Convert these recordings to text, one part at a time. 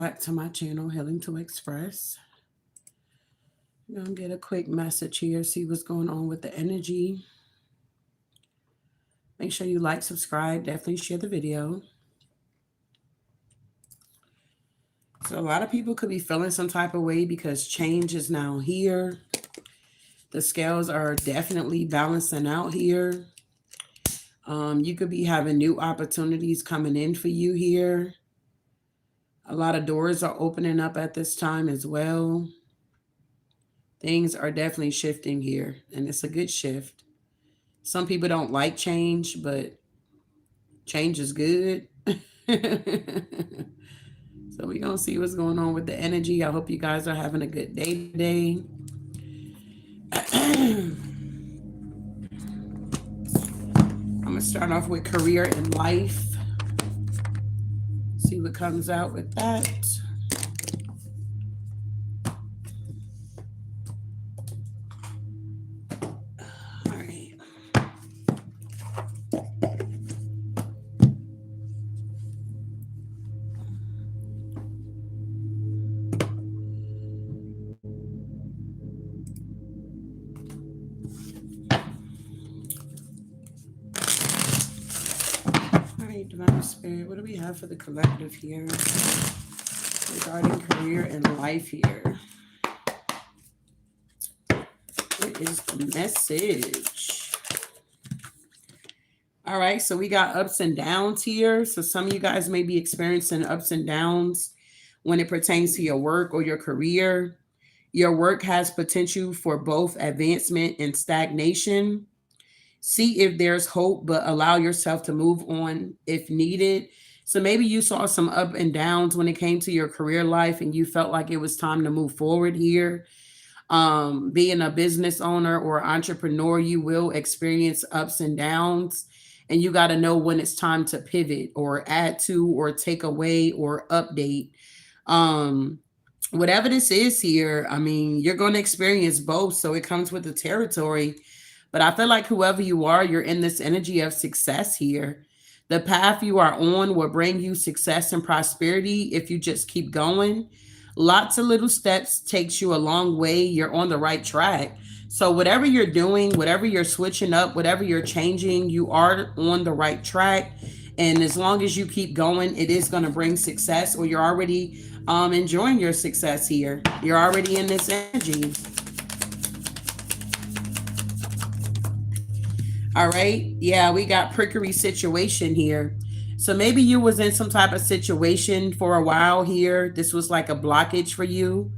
back to my channel, Healing to Express. I'm gonna get a quick message here, see what's going on with the energy. Make sure you like, subscribe, definitely share the video. So a lot of people could be feeling some type of way because change is now here. The scales are definitely balancing out here. You could be having new opportunities coming in for you here. A lot of doors are opening up at this time as well. Things are definitely shifting here, and it's a good shift. Some people don't like change, but change is good. So we're going to see what's going on with the energy. I hope you guys are having a good day today. I'm going to start off with career and life. See what comes out with that. Divine Spirit, what do we have for the collective here regarding career and life here? What is the message? All right, so we got ups and downs here. So some of you guys may be experiencing ups and downs when it pertains to your work or your career. Your work has potential for both advancement and stagnation. See if there's hope, but allow yourself to move on if needed. So maybe you saw some up and downs when it came to your career life and you felt like it was time to move forward here. Being a business owner or entrepreneur, you will experience ups and downs, and you got to know when it's time to pivot or add to or take away or update. Whatever this is here, I mean, you're going to experience both. So it comes with the territory. But I feel like whoever you are, you're in this energy of success here. The path you are on will bring you success and prosperity if you just keep going. Lots of little steps takes you a long way. You're on the right track. So whatever you're doing, whatever you're switching up, whatever you're changing, you are on the right track. And as long as you keep going, it is going to bring success, or you're already enjoying your success here. You're already in this energy. All right. Yeah, we got prickly situation here. So maybe you was in some type of situation for a while here. This was like a blockage for you.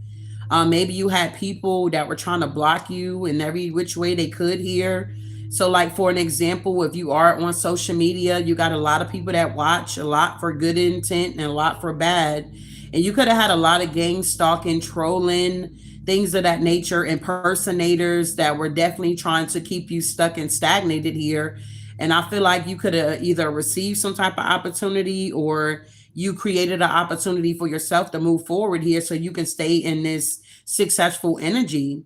Maybe you had people that were trying to block you in every which way they could here. So like for an example, if you are on social media, you got a lot of people that watch, a lot for good intent and a lot for bad. And you could have had a lot of gang stalking, trolling, things of that nature, impersonators that were definitely trying to keep you stuck and stagnated here. And I feel like you could have either received some type of opportunity, or you created an opportunity for yourself to move forward here so you can stay in this successful energy.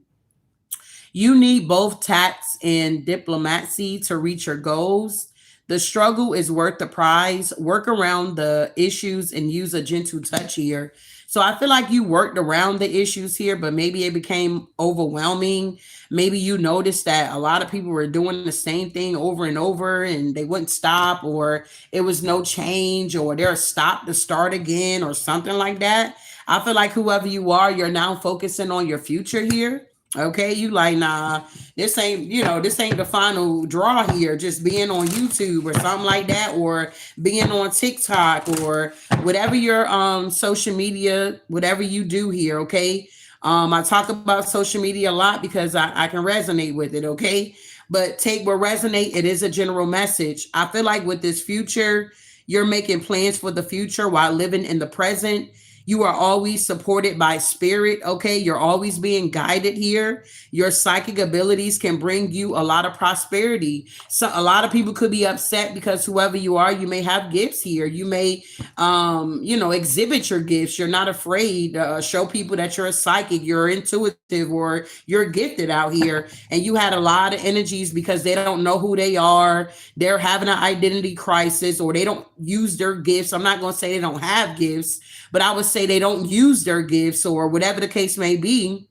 You need both tact and diplomacy to reach your goals. The struggle is worth the prize. Work around the issues and use a gentle touch here. So I feel like you worked around the issues here, but maybe it became overwhelming. Maybe you noticed that a lot of people were doing the same thing over and over and they wouldn't stop, or it was no change, or they're stopped to start again or something like that. I feel like whoever you are, you're now focusing on your future here. Okay, you like, nah, this ain't, this ain't the final draw here. Just being on YouTube or something like that, or being on TikTok, or whatever your social media, whatever you do here. Okay, I talk about social media a lot because I can resonate with it. Okay, but take what resonate. It is a general message. I feel like with this future, you're making plans for the future while living in the present. You are always supported by spirit, okay? You're always being guided here. Your psychic abilities can bring you a lot of prosperity. So a lot of people could be upset because whoever you are, you may have gifts here. You may, exhibit your gifts. You're not afraid to show people that you're a psychic, you're intuitive, or you're gifted out here. And you had a lot of energies because they don't know who they are. They're having an identity crisis, or they don't use their gifts. I'm not going to say they don't have gifts, but I would say they don't use their gifts or whatever the case may be.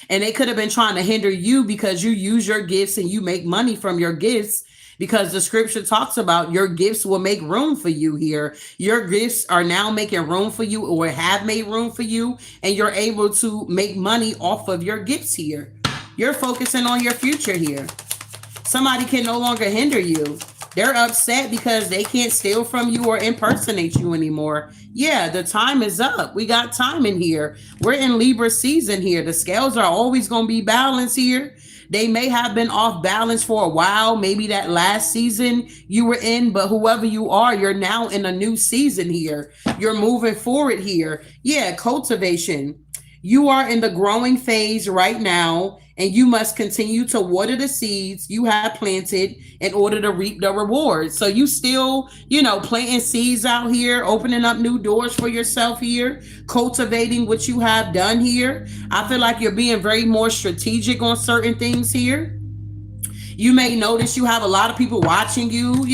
And they could have been trying to hinder you because you use your gifts and you make money from your gifts, because the scripture talks about your gifts will make room for you here. Your gifts are now making room for you or have made room for you, and you're able to make money off of your gifts here. You're focusing on your future here. Somebody can no longer hinder you. They're upset because they can't steal from you or impersonate you anymore. Yeah, the time is up. We got time in here. We're in Libra season here. The scales are always going to be balanced here. They may have been off balance for a while, maybe that last season you were in, but whoever you are, you're now in a new season here. You're moving forward here. Yeah, cultivation. You are in the growing phase right now, and you must continue to water the seeds you have planted in order to reap the rewards. So you still, planting seeds out here, opening up new doors for yourself here, cultivating what you have done here. I feel like you're being very more strategic on certain things here. You may notice you have a lot of people watching you,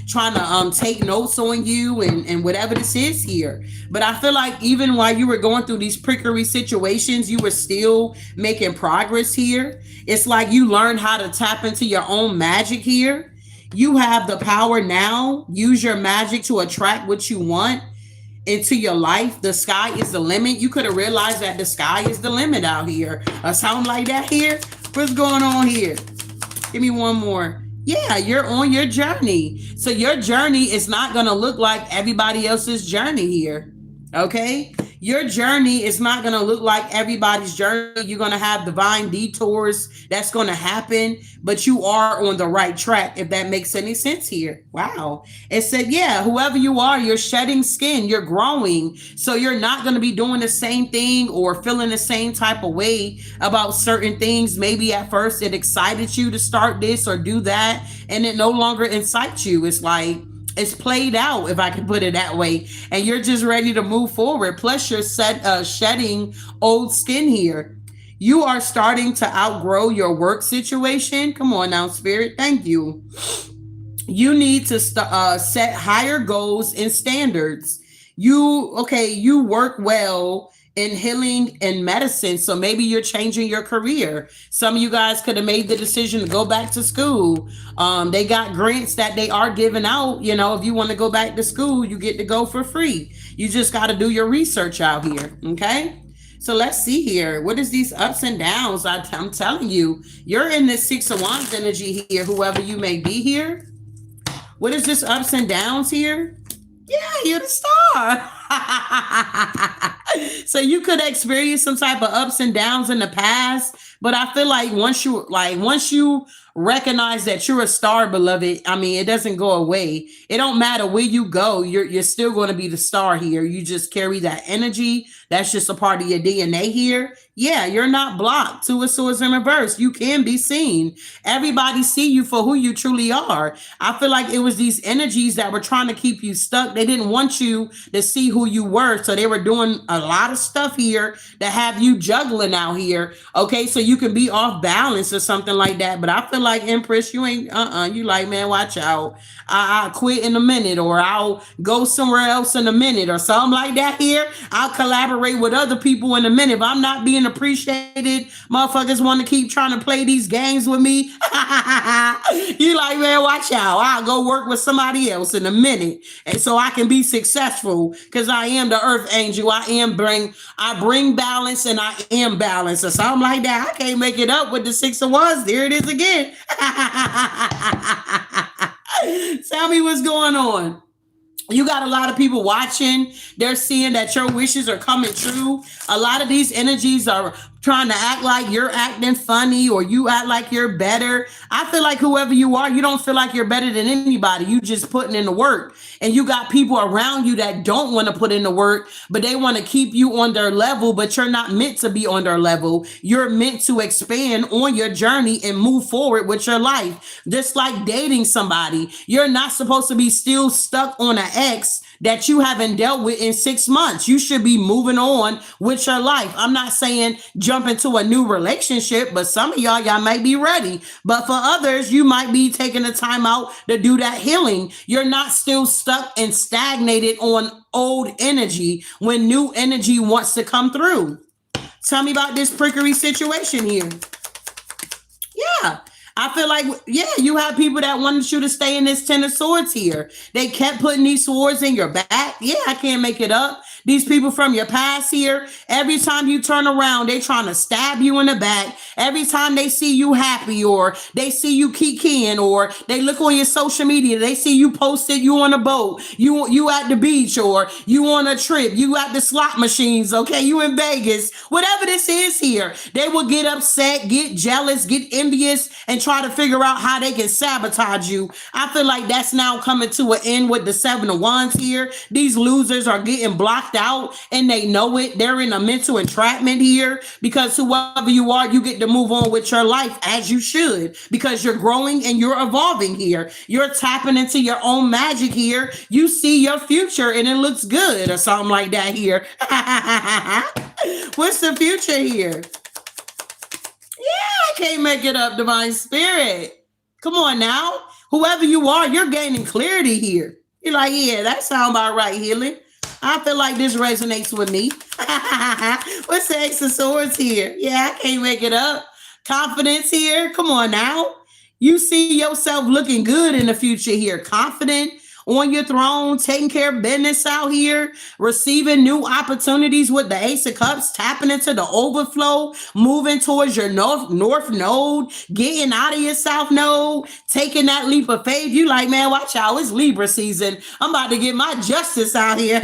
trying to take notes on you and whatever this is here. But I feel like even while you were going through these prickly situations, you were still making progress here. It's like you learned how to tap into your own magic here. You have the power now. Use your magic to attract what you want into your life. The sky is the limit. You could have realized that the sky is the limit out here. Or something like that here. What's going on here? Give me one more. Yeah, you're on your journey. So your journey is not going to look like everybody else's journey here. Okay? Your journey is not going to look like everybody's journey. You're going to have divine detours that's going to happen, but you are on the right track, if that makes any sense here. Wow. It said, yeah, whoever you are, you're shedding skin, you're growing. So you're not going to be doing the same thing or feeling the same type of way about certain things. Maybe at first it excited you to start this or do that, and it no longer incites you. It's like, it's played out, if I can put it that way, and you're just ready to move forward. Plus, you're shedding old skin here. You are starting to outgrow your work situation. Come on now, Spirit. Thank you. You need to set higher goals and standards. You work well in healing and medicine, so maybe you're changing your career. Some of you guys could have made the decision to go back to school. They got grants that they are giving out. If you want to go back to school, you get to go for free. You just got to do your research out here. Okay, so let's see here. What is these ups and downs? I'm telling you, you're in this Six of Wands energy here, whoever you may be here. What is this ups and downs here? Yeah, you're the star. So you could experience some type of ups and downs in the past, but I feel like once you recognize that you're a star, beloved, it doesn't go away. It don't matter where you go, you're still going to be the star here. You just carry that energy. That's just a part of your DNA here. Yeah, you're not blocked. Two of Swords in reverse. You can be seen. Everybody see you for who you truly are. I feel like it was these energies that were trying to keep you stuck. They didn't want you to see who you were. So they were doing a lot of stuff here that have you juggling out here. Okay, so you can be off balance or something like that. But I feel like, Empress, you ain't, you like, man, watch out. I'll quit in a minute, or I'll go somewhere else in a minute, or something like that here. I'll collaborate with other people in a minute. If I'm not being appreciated, motherfuckers want to keep trying to play these games with me. You like, man, watch out. I'll go work with somebody else in a minute, and so I can be successful, because I am the earth angel. I bring balance, and I am balance, or something like that. I can't make it up with the Six of Wands. There it is again. Tell me what's going on. You got a lot of people watching. They're seeing that your wishes are coming true. A lot of these energies are trying to act like you're acting funny, or you act like you're better. I feel like whoever you are, you don't feel like you're better than anybody. You just putting in the work. And you got people around you that don't want to put in the work, but they want to keep you on their level, but you're not meant to be on their level. You're meant to expand on your journey and move forward with your life. Just like dating somebody. You're not supposed to be still stuck on an ex that you haven't dealt with in 6 months. You should be moving on with your life. I'm not saying jump into a new relationship, but some of y'all might be ready. But for others, you might be taking the time out to do that healing. You're not still stuck and stagnated on old energy when new energy wants to come through. Tell me about this prickery situation here. Yeah. I feel like, yeah, you have people that wanted you to stay in this 10 of swords here. They kept putting these swords in your back. Yeah, I can't make it up. These people from your past here, every time you turn around, they trying to stab you in the back. Every time they see you happy, or they see you kikiing, or they look on your social media, they see you posted, you on a boat, you at the beach, or you on a trip, you at the slot machines, okay, you in Vegas, whatever this is here, they will get upset, get jealous, get envious, and try to figure out how they can sabotage you. I feel like that's now coming to an end with the 7 of Wands here. These losers are getting blocked out and they know it. They're in a mental entrapment here, because whoever you are, you get to move on with your life as you should, because you're growing and you're evolving here. You're tapping into your own magic here. You see your future and it looks good, or something like that here. What's the future here? Yeah, I can't make it up, divine spirit. Come on now. Whoever you are, you're gaining clarity here. You're like, yeah, that sounds about right, healing. I feel like this resonates with me. What's the Ace of Swords here? Yeah, I can't make it up. Confidence here. Come on now. You see yourself looking good in the future here. Confident on your throne, taking care of business out here, receiving new opportunities with the Ace of Cups, tapping into the overflow, moving towards your north node, getting out of your south node, taking that leap of faith. You like, man, watch out, it's Libra season. I'm about to get my justice out here.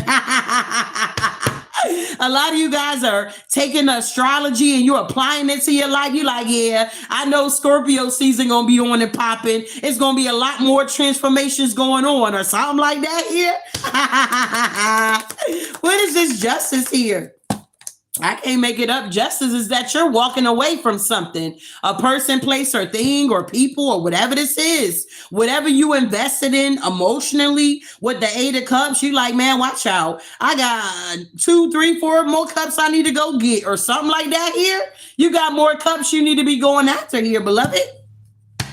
A lot of you guys are taking astrology and you're applying it to your life. You like, yeah, I know Scorpio season gonna be on and popping. It's gonna be a lot more transformations going on, or something like that here. What is this justice here? I can't make it up. Justice is that you're walking away from something, a person, place, or thing, or people, or whatever this is. Whatever you invested in emotionally with the 8 of Cups, you like, man, watch out. I got 2, 3, 4 more cups I need to go get, or something like that here. You got more cups you need to be going after here, beloved.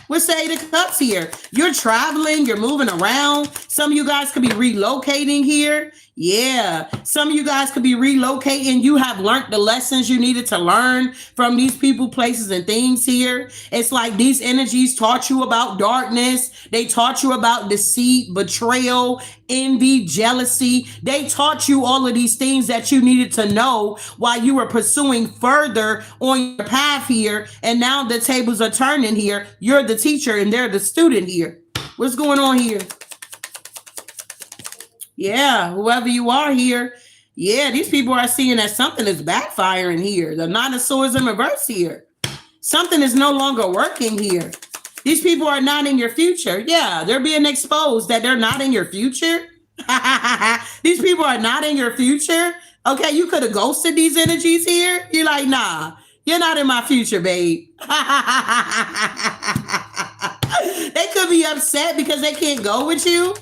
What's the 8 of Cups here? You're traveling, you're moving around. Some of you guys could be relocating here. Yeah, some of you guys could be relocating. You have learned the lessons you needed to learn from these people, places, and things here. It's like these energies taught you about darkness. They taught you about deceit, betrayal, envy, jealousy. They taught you all of these things that you needed to know while you were pursuing further on your path here. And now the tables are turning here. You're the teacher and they're the student here. What's going on here? Yeah, whoever you are here. Yeah, these people are seeing that something is backfiring here. The 9 of Swords in reverse here. Something is no longer working here. These people are not in your future. Yeah, they're being exposed that they're not in your future. These people are not in your future. Okay, you could have ghosted these energies here. You're like, nah, you're not in my future, babe. They could be upset because they can't go with you.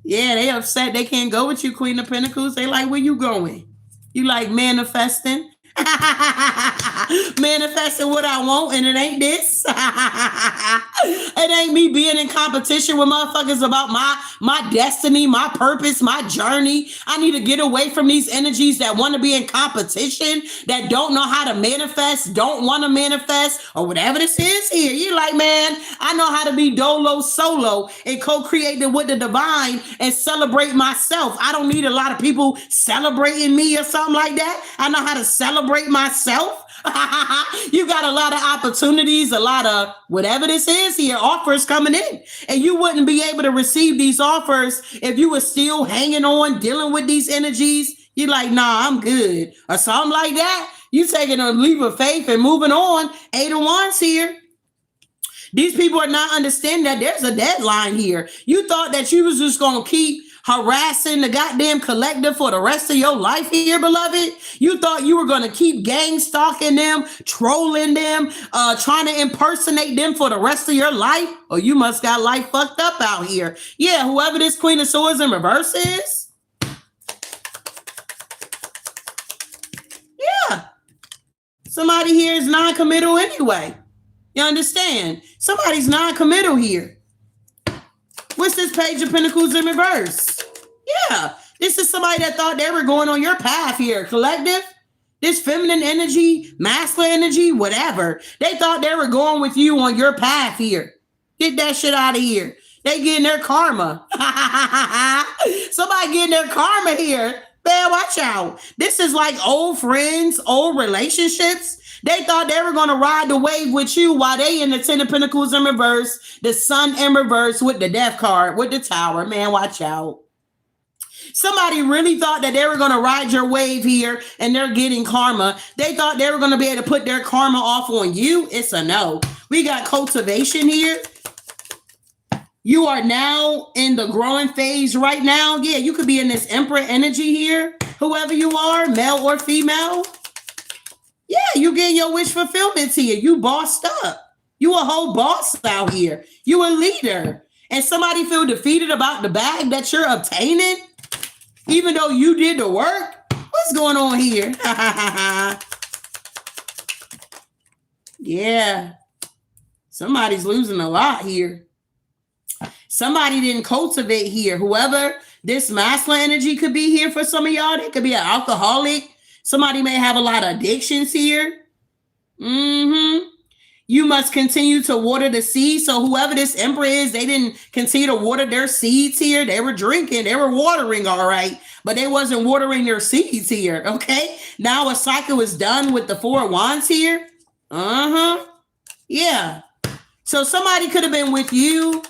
Yeah, they upset. They can't go with you, Queen of Pentacles. They like, where you going? You like manifesting. Manifesting what I want, and it ain't this. It ain't me being in competition with motherfuckers about my destiny, my purpose, my journey. I need to get away from these energies that want to be in competition, that don't know how to manifest, don't want to manifest, or whatever this is here. You like, man, I know how to be dolo solo and co-creating with the divine and celebrate myself. I don't need a lot of people celebrating me or something like that. I know how to celebrate myself. You got a lot of opportunities, a lot of whatever this is here, offers coming in, and you wouldn't be able to receive these offers if you were still hanging on, dealing with these energies. You're like, nah, I'm good, or something like that. You taking a leap of faith and moving on. 8 of Wands here. These people are not understanding that there's a deadline here. You thought that you was just going to keep harassing the goddamn collective for the rest of your life here, beloved? You thought you were going to keep gang stalking them, trolling them, trying to impersonate them for the rest of your life? Or you must got life fucked up out here. Yeah, whoever this Queen of Swords in reverse is. Yeah. Somebody here is non-committal anyway. You understand? Somebody's non-committal here. What's this Page of Pentacles in reverse? Yeah, this is somebody that thought they were going on your path here, collective. This feminine energy, masculine energy, whatever. They thought they were going with you on your path here. Get that shit out of here. They getting their karma. Somebody getting their karma here. Man, watch out. This is like old friends, old relationships. They thought they were going to ride the wave with you while they in the Ten of Pentacles in reverse, the Sun in reverse with the Death card, with the Tower. Man, watch out. Somebody really thought that they were going to ride your wave here and they're getting karma. They thought they were going to be able to put their karma off on you. It's a no. We got cultivation here. You are now in the growing phase right now. Yeah, you could be in this Emperor energy here. Whoever you are, male or female. Yeah, you getting your wish fulfillment here. You bossed up. You a whole boss out here. You a leader. And somebody feel defeated about the bag that you're obtaining, even though you did the work. What's going on here? Yeah. Somebody's losing a lot here. Somebody didn't cultivate here. Whoever this masculine energy could be here for some of y'all. They could be an alcoholic. Somebody may have a lot of addictions here. You must continue to water the seeds. So whoever this emperor is, they didn't continue to water their seeds here. They were drinking. They were watering, all right. But they wasn't watering their seeds here, okay? Now a cycle is done with the Four of Wands here. Yeah. So somebody could have been with you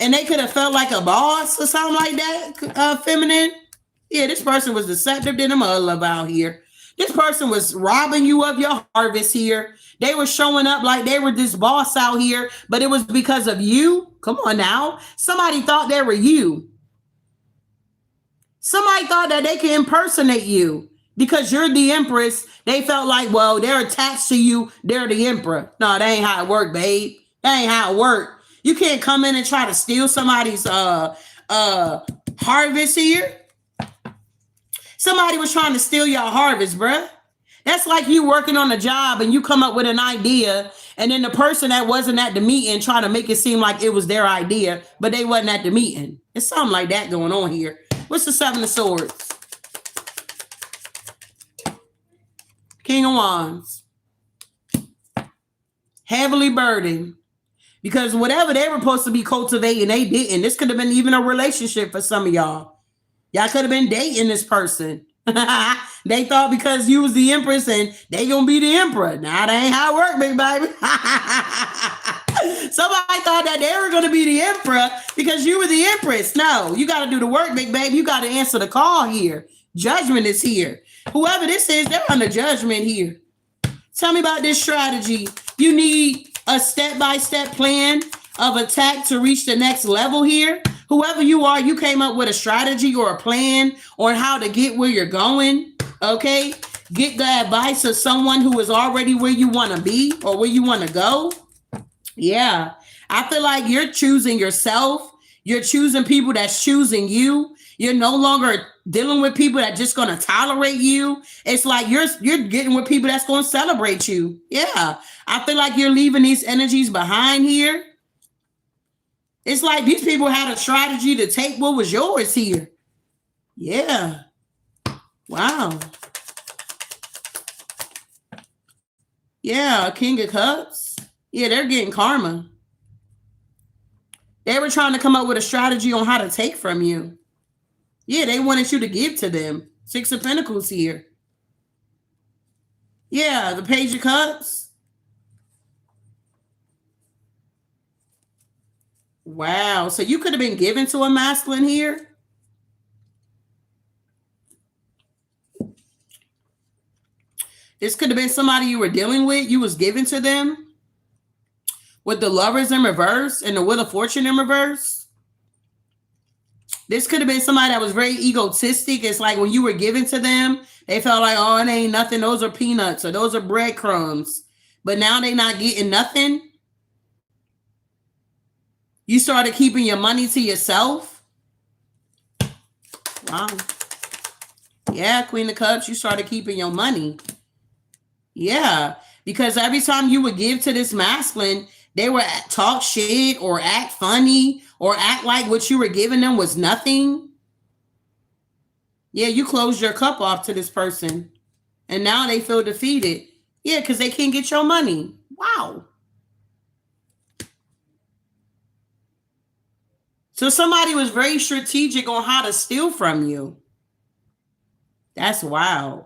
and they could have felt like a boss or something like that, feminine. Yeah, this person was deceptive than a mother out here. This person was robbing you of your harvest here. They were showing up like they were this boss out here, but it was because of you. Come on now. Somebody thought they were you. Somebody thought that they could impersonate you because you're the empress. They felt like, well, they're attached to you. They're the emperor. No, that ain't how it worked, babe. That ain't how it worked. You can't come in and try to steal somebody's harvest here. Somebody was trying to steal your harvest, bruh. That's like you working on a job and you come up with an idea and then the person that wasn't at the meeting trying to make it seem like it was their idea, but they wasn't at the meeting. It's something like that going on here. What's the Seven of Swords? King of Wands. Heavily burdened. Because whatever they were supposed to be cultivating, they didn't. This could have been even a relationship for some of y'all. Y'all could have been dating this person. They thought because you was the empress and they gonna be the emperor. Nah, that ain't how it work, big baby. Somebody thought that they were gonna be the emperor because you were the empress. No, you gotta do the work, big baby. You gotta answer the call here. Judgment is here. Whoever this is, they're under judgment here. Tell me about this strategy. You need a step-by-step plan of attack to reach the next level here. Whoever you are, you came up with a strategy or a plan on how to get where you're going, okay? Get the advice of someone who is already where you want to be or where you want to go. Yeah, I feel like you're choosing yourself. You're choosing people that's choosing you. You're no longer dealing with people that just going to tolerate you. It's like you're getting with people that's going to celebrate you. Yeah, I feel like you're leaving these energies behind here. It's like these people had a strategy to take what was yours here. Yeah. Wow. Yeah, King of Cups. Yeah, they're getting karma. They were trying to come up with a strategy on how to take from you. Yeah, they wanted you to give to them. Six of Pentacles here. Yeah, the Page of Cups. Wow. So you could have been given to a masculine here. This could have been somebody you were dealing with. You was given to them. With the Lovers in reverse and the Wheel of Fortune in reverse. This could have been somebody that was very egotistic. It's like when you were giving to them, they felt like, oh, it ain't nothing. Those are peanuts or those are breadcrumbs. But now they not getting nothing. You started keeping your money to yourself. Wow. Yeah, Queen of Cups, you started keeping your money. Yeah, because every time you would give to this masculine, they would talk shit or act funny or act like what you were giving them was nothing. Yeah, you closed your cup off to this person. And now they feel defeated. Yeah, because they can't get your money. Wow. So somebody was very strategic on how to steal from you. That's wild.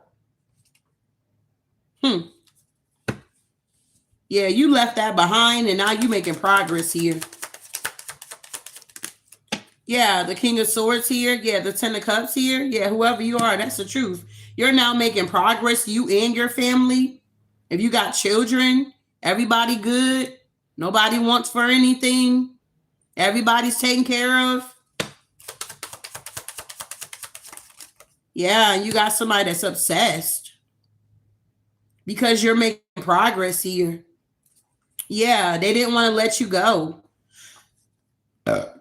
Yeah, you left that behind and now you making progress here. Yeah, the King of Swords here. Yeah, the Ten of Cups here. Yeah, whoever you are, that's the truth. You're now making progress, you and your family. If you got children, everybody good. Nobody wants for anything. Everybody's taken care of. Yeah, and you got somebody that's obsessed because you're making progress here. Yeah, they didn't want to let you go.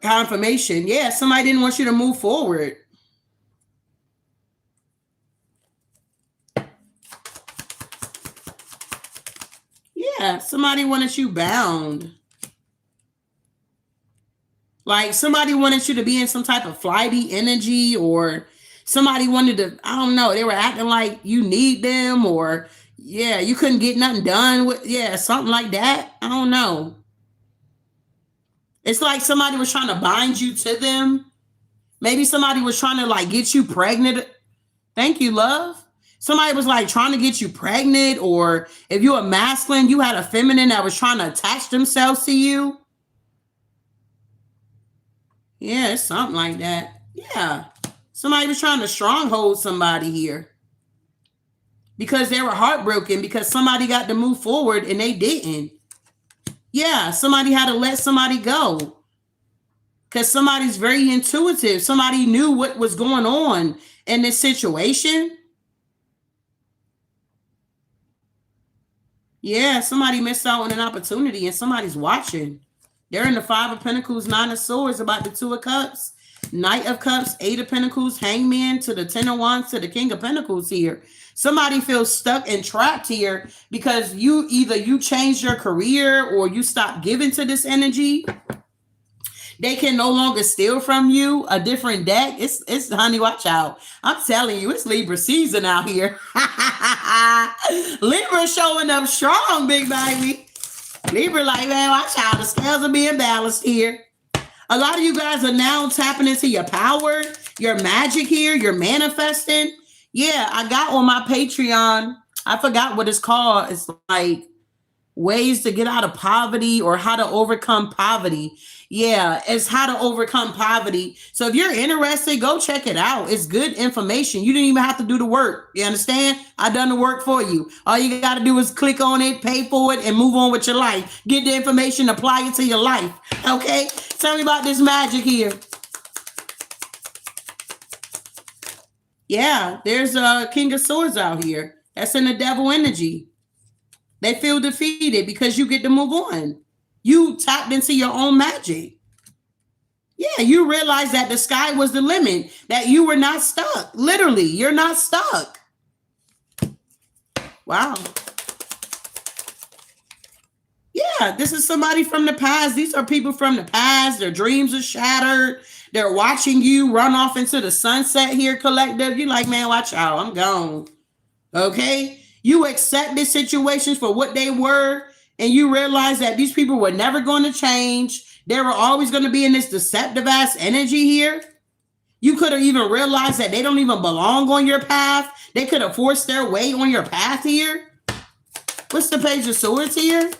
Confirmation. Yeah, somebody didn't want you to move forward. Yeah, somebody wanted you bound. Like somebody wanted you to be in some type of flighty energy, or somebody wanted to, I don't know, they were acting like you need them, or yeah, you couldn't get nothing done with, yeah, something like that. I don't know. It's like somebody was trying to bind you to them. Maybe somebody was trying to like get you pregnant. Thank you, love. Somebody was like trying to get you pregnant, or if you're a masculine, you had a feminine that was trying to attach themselves to you. Yeah, it's something like that. Yeah. Somebody was trying to stronghold somebody here because they were heartbroken because somebody got to move forward and they didn't. Yeah, somebody had to let somebody go because somebody's very intuitive. Somebody knew what was going on in this situation. Yeah, somebody missed out on an opportunity and somebody's watching. They're in the Five of Pentacles, Nine of Swords, about the Two of Cups, Knight of Cups, Eight of Pentacles, Hangman, to the Ten of Wands, to the King of Pentacles here. Somebody feels stuck and trapped here because you changed your career or you stopped giving to this energy. They can no longer steal from you. A different deck. It's honey, watch out. I'm telling you, it's Libra season out here. Libra showing up strong, big baby. Libra like, man, watch out. The scales are being balanced here. A lot of you guys are now tapping into your power, your magic here. You're manifesting. Yeah, I got on my Patreon. I forgot what it's called. It's like ways to get out of poverty or how to overcome poverty. Yeah, it's how to overcome poverty. So if you're interested, go check it out. It's good information. You didn't even have to do the work. You understand? I done the work for you. All you got to do is click on it, pay for it, and move on with your life. Get the information, apply it to your life. Okay? Tell me about this magic here. Yeah, there's a King of Swords out here. That's in the devil energy. They feel defeated because you get to move on. You tapped into your own magic. Yeah, you realize that the sky was the limit, that you were not stuck. Literally, you're not stuck. Wow. Yeah, this is somebody from the past. These are people from the past. Their dreams are shattered. They're watching you run off into the sunset here, collective. You're like, man, watch out. I'm gone. Okay? You accept these situations for what they were, and you realize that these people were never going to change. They were always going to be in this deceptive ass energy here. You could have even realized that they don't even belong on your path. They could have forced their way on your path here. What's the Page of Swords here?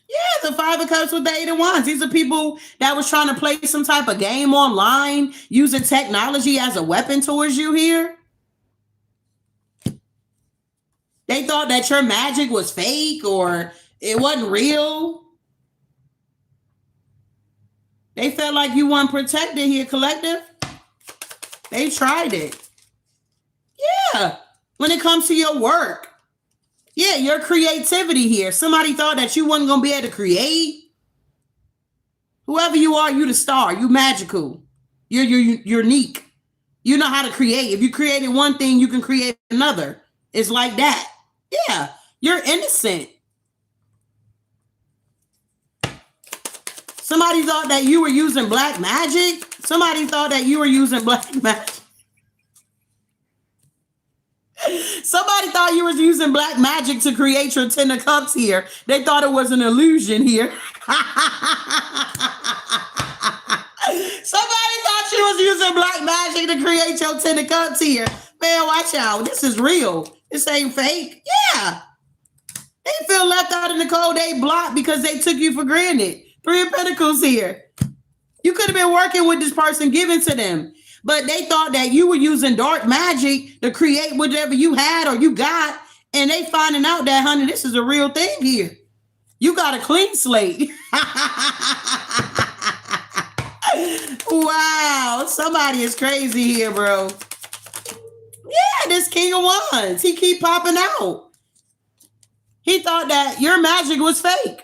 Yeah, the Five of Cups with the Eight of Wands. These are people that was trying to play some type of game online, using technology as a weapon towards you here. They thought that your magic was fake or it wasn't real. They felt like you weren't protected here, collective. They tried it. Yeah. When it comes to your work. Yeah, your creativity here. Somebody thought that you wasn't going to be able to create. Whoever you are, you the star. You magical. You're unique. You know how to create. If you created one thing, you can create another. It's like that. Yeah, you're innocent. Somebody thought that you were using black magic. Somebody thought that you were using black magic. Somebody thought you was using black magic to create your 10 of cups here. They thought it was an illusion here. Somebody thought you was using black magic to create your 10 of cups here. Man, watch out. This is real. This ain't fake. Yeah. They feel left out in the cold. They blocked because they took you for granted. 3 of Pentacles here. You could have been working with this person, giving to them. But they thought that you were using dark magic to create whatever you had or you got. And they finding out that, honey, this is a real thing here. You got a clean slate. Wow. Somebody is crazy here, bro. Yeah, this King of Wands. He keep popping out. He thought that your magic was fake.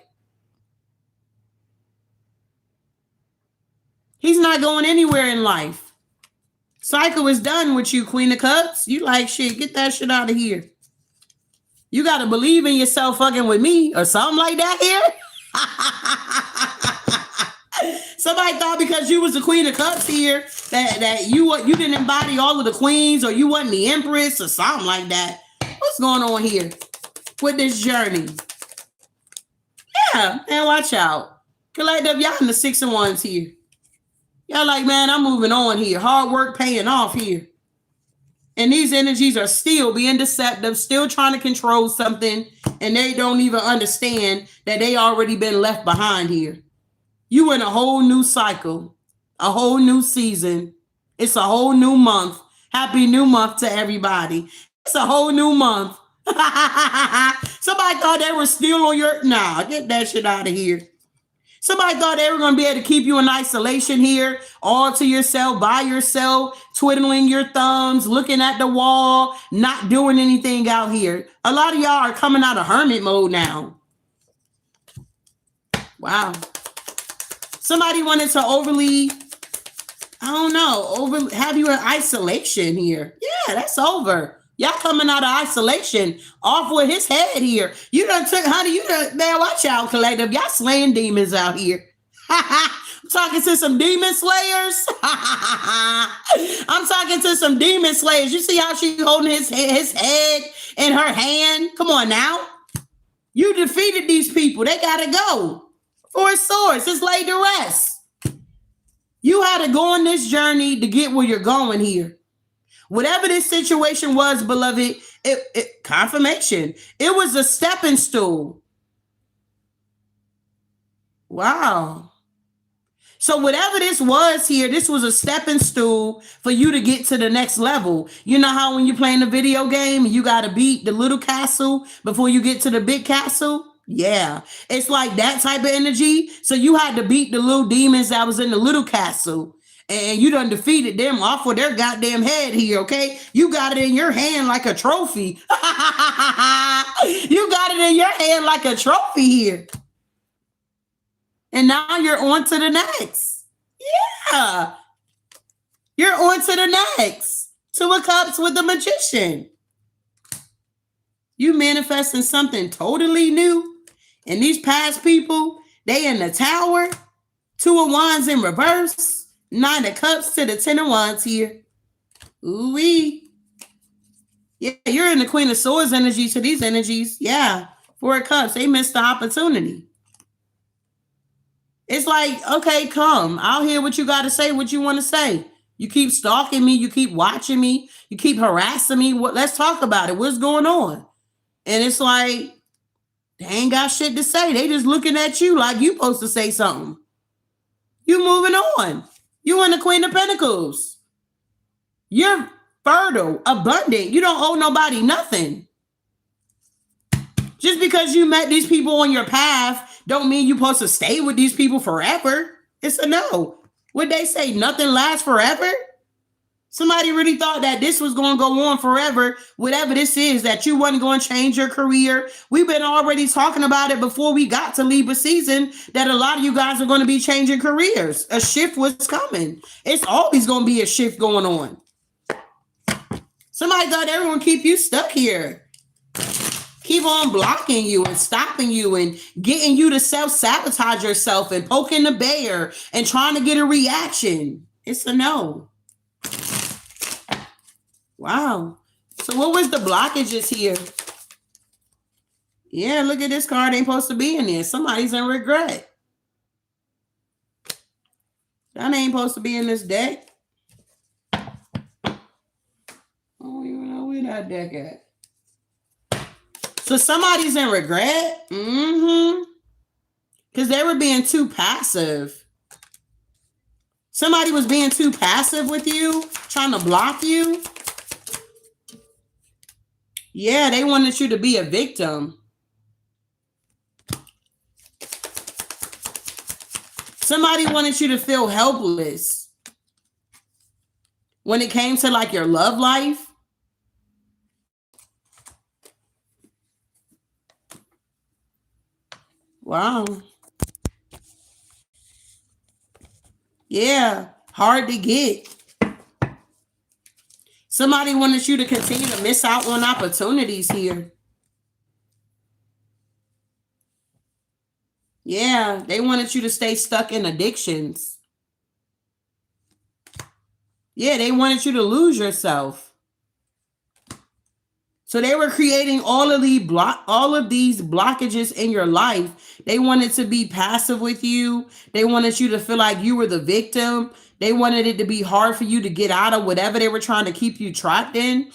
He's not going anywhere in life. Cycle is done with you, Queen of Cups. You like shit. Get that shit out of here. You got to believe in yourself fucking with me or something like that here. Somebody thought because you was the Queen of Cups here that you didn't embody all of the queens or you wasn't the Empress or something like that. What's going on here with this journey? Yeah, man, watch out. Collective, y'all in the 6 of Wands here. Y'all like, man, I'm moving on here. Hard work paying off here. And these energies are still being deceptive, still trying to control something, and they don't even understand that they already been left behind here. You in a whole new cycle, a whole new season. It's a whole new month. Happy new month to everybody. It's a whole new month. Somebody thought they were still on your... Nah, get that shit out of here. Somebody thought they were going to be able to keep you in isolation here, all to yourself, by yourself, twiddling your thumbs, looking at the wall, not doing anything out here. A lot of y'all are coming out of hermit mode now. Wow. Somebody wanted to overly, have you in isolation here. Yeah, that's over. Y'all coming out of isolation, off with his head here. You done took, honey, man, watch out, collective. Y'all slaying demons out here. I'm talking to some demon slayers. I'm talking to some demon slayers. You see how she holding his head in her hand? Come on now. You defeated these people. They got to go. 4 swords. It's laid to rest. You had to go on this journey to get where you're going here. Whatever this situation was, beloved, it confirmation. It was a stepping stool. Wow. So whatever this was here, this was a stepping stool for you to get to the next level. You know how when you're playing a video game, you got to beat the little castle before you get to the big castle? Yeah. It's like that type of energy. So you had to beat the little demons that was in the little castle. And you done defeated them off with their goddamn head here, okay? You got it in your hand like a trophy. You got it in your hand like a trophy here. And now you're on to the next. Yeah. You're on to the next. 2 of Cups with the Magician. You manifesting something totally new. And these past people, they in the Tower. 2 of Wands in reverse. 9 of Cups to the 10 of Wands here. Ooh-wee. Yeah, you're in the Queen of Swords energy to these energies. Yeah. 4 of Cups. They missed the opportunity. It's like, okay, come. I'll hear what you got to say, what you want to say. You keep stalking me. You keep watching me. You keep harassing me. Let's talk about it. What's going on? And it's like, they ain't got shit to say. They just looking at you like you supposed to say something. You moving on. You in the Queen of Pentacles. You're fertile, abundant. You don't owe nobody nothing. Just because you met these people on your path don't mean you're supposed to stay with these people forever. It's a no. Would they say nothing lasts forever? Somebody really thought that this was going to go on forever, whatever this is, that you wasn't going to change your career. We've been already talking about it before we got to Libra season, that a lot of you guys are going to be changing careers. A shift was coming. It's always going to be a shift going on. Somebody thought everyone keep you stuck here. Keep on blocking you and stopping you and getting you to self-sabotage yourself and poking the bear and trying to get a reaction. It's a no. Wow. So what was the blockages here? Yeah, look at this card. Ain't supposed to be in there. Somebody's in regret. That ain't supposed to be in this deck. I don't even know where that deck at. So somebody's in regret. Because they were being too passive. Somebody was being too passive with you, trying to block you. Yeah, they wanted you to be a victim. Somebody wanted you to feel helpless. When it came to like your love life. Wow. Yeah, hard to get. Somebody wanted you to continue to miss out on opportunities here. Yeah, they wanted you to stay stuck in addictions. Yeah, they wanted you to lose yourself. So they were creating all of these blockages in your life. They wanted to be passive with you. They wanted you to feel like you were the victim. They wanted it to be hard for you to get out of whatever they were trying to keep you trapped in.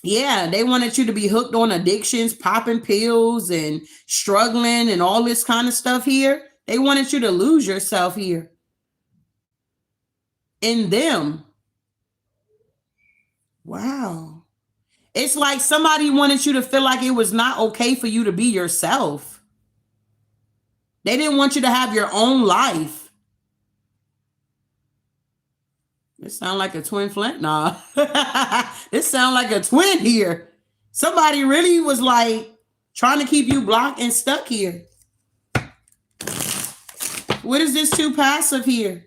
Yeah, they wanted you to be hooked on addictions, popping pills and struggling and all this kind of stuff here. They wanted you to lose yourself here. In them. Wow. It's like somebody wanted you to feel like it was not okay for you to be yourself. They didn't want you to have your own life. This sound like a twin flame. Nah. This sound like a twin here. Somebody really was like trying to keep you blocked and stuck here. What is this too passive here?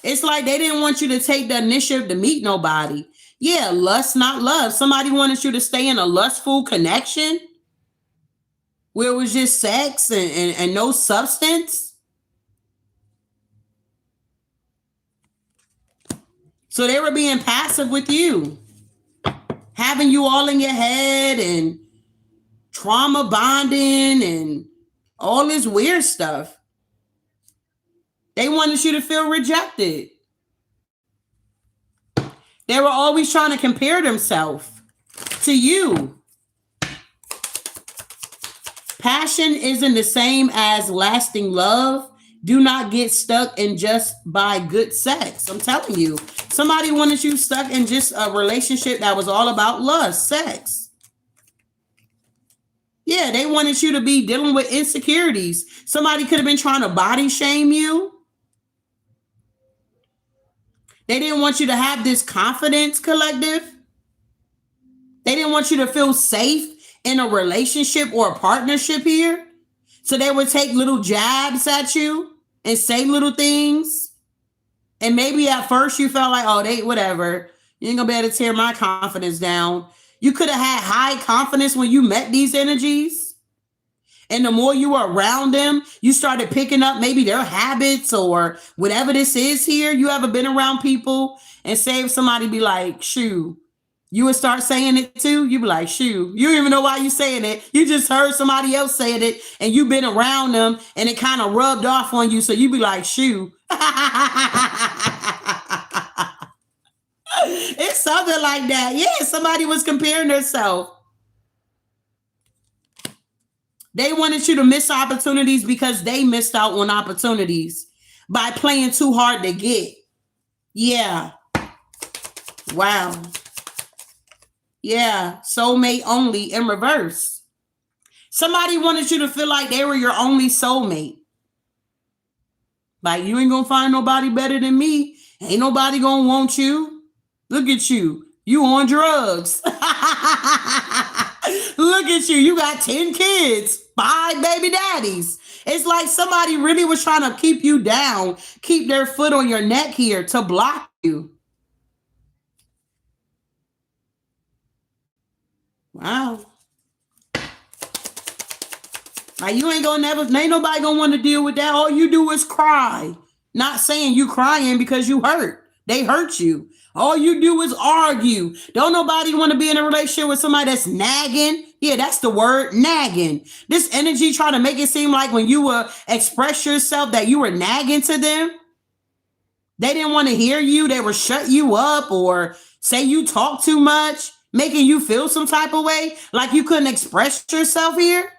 It's like they didn't want you to take the initiative to meet nobody. Yeah, lust, not love. Somebody wanted you to stay in a lustful connection where it was just sex and no substance. So they were being passive with you, having you all in your head and trauma bonding and all this weird stuff. They wanted you to feel rejected. They were always trying to compare themselves to you. Passion isn't the same as lasting love. Do not get stuck in just by good sex. I'm telling you, somebody wanted you stuck in just a relationship that was all about lust, sex. Yeah, they wanted you to be dealing with insecurities. Somebody could have been trying to body shame you. They didn't want you to have this confidence collective. They didn't want you to feel safe in a relationship or a partnership here. So they would take little jabs at you and say little things. And maybe at first you felt like, oh, they whatever. You ain't gonna be able to tear my confidence down. You could have had high confidence when you met these energies. And the more you were around them, you started picking up maybe their habits or whatever this is here. You ever been around people and say if somebody be like, shoo, you would start saying it too? You be like, shoo. You don't even know why you saying it. You just heard somebody else saying it and you've been around them and it kind of rubbed off on you. So you be like, shoo. It's something like that. Yeah, somebody was comparing themselves. They wanted you to miss opportunities because they missed out on opportunities by playing too hard to get. Yeah. Wow. Yeah. Soulmate only in reverse. Somebody wanted you to feel like they were your only soulmate. Like, you ain't gonna find nobody better than me. Ain't nobody gonna want you. Look at you. You on drugs. Look at you. You got 10 kids, 5 baby daddies. It's like somebody really was trying to keep you down, keep their foot on your neck here to block you. Wow. Like, you ain't nobody gonna want to deal with that. All you do is cry. Not saying you crying because you hurt. They hurt you. All you do is argue. Don't nobody want to be in a relationship with somebody that's nagging. Yeah, that's the word, nagging. This energy trying to make it seem like when you express yourself that you were nagging to them. They didn't want to hear you. They were shut you up or say you talk too much, making you feel some type of way, like you couldn't express yourself here.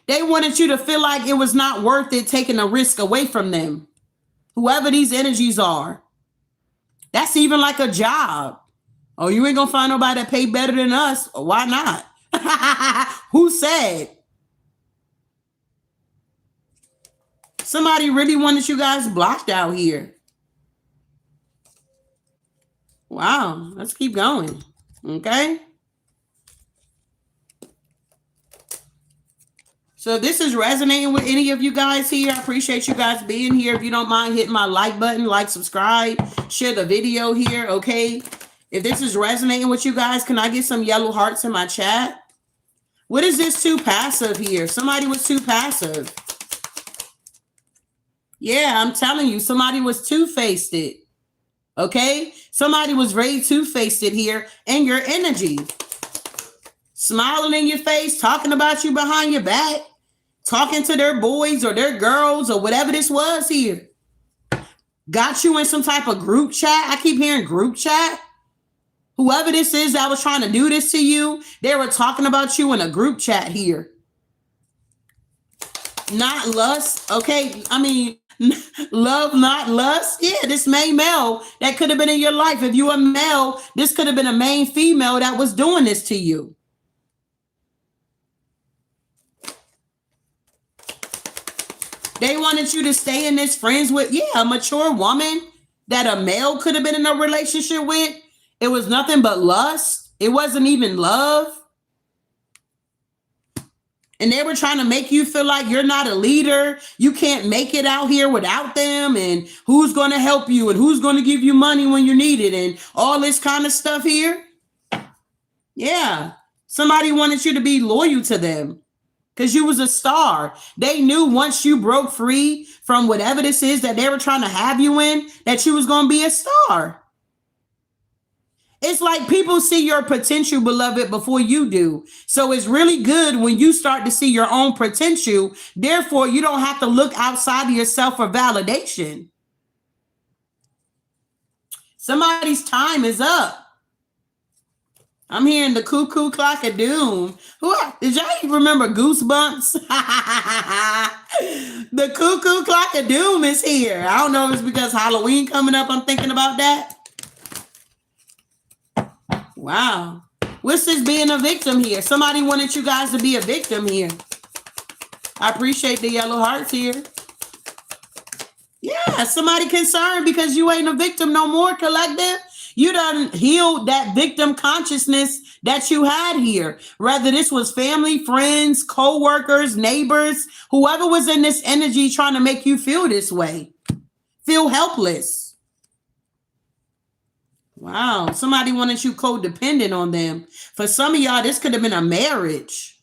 They wanted you to feel like it was not worth it taking a risk away from them. Whoever these energies are. That's even like a job. Oh, you ain't gonna find nobody that pay better than us. Why not? Who said? Somebody really wanted you guys blocked out here. Wow, let's keep going. Okay. So this is resonating with any of you guys here. I appreciate you guys being here. If you don't mind hitting my like button, like, subscribe, share the video here, okay? If this is resonating with you guys, can I get some yellow hearts in my chat? What is this too passive here? Somebody was too passive. Yeah, I'm telling you, somebody was two-faced it, okay? Somebody was very two-faced it here in your energy. Smiling in your face, talking about you behind your back. Talking to their boys or their girls or whatever this was here. Got you in some type of group chat. I keep hearing group chat. Whoever this is that was trying to do this to you, they were talking about you in a group chat here. Not lust, okay? I mean, love, not lust. Yeah, this main male that could have been in your life. If you were a male, this could have been a main female that was doing this to you. They wanted you to stay in this friends with, yeah, a mature woman that a male could have been in a relationship with. It was nothing but lust. It wasn't even love. And they were trying to make you feel like you're not a leader. You can't make it out here without them. And who's going to help you and who's going to give you money when you need it and all this kind of stuff here. Yeah. Somebody wanted you to be loyal to them. Because you was a star. They knew once you broke free from whatever this is that they were trying to have you in, that you was going to be a star. It's like people see your potential, beloved, before you do. So it's really good when you start to see your own potential. Therefore, you don't have to look outside of yourself for validation. Somebody's time is up. I'm hearing the cuckoo clock of doom. Did y'all even remember Goosebumps? The cuckoo clock of doom is here. I don't know if it's because Halloween coming up. I'm thinking about that. Wow. What's this being a victim here? Somebody wanted you guys to be a victim here. I appreciate the yellow hearts here. Yeah, somebody concerned because you ain't a victim no more, collective. You done healed that victim consciousness that you had here. Whether this was family, friends, co-workers, neighbors, whoever was in this energy trying to make you feel this way. Feel helpless. Wow. Somebody wanted you codependent on them. For some of y'all, this could have been a marriage.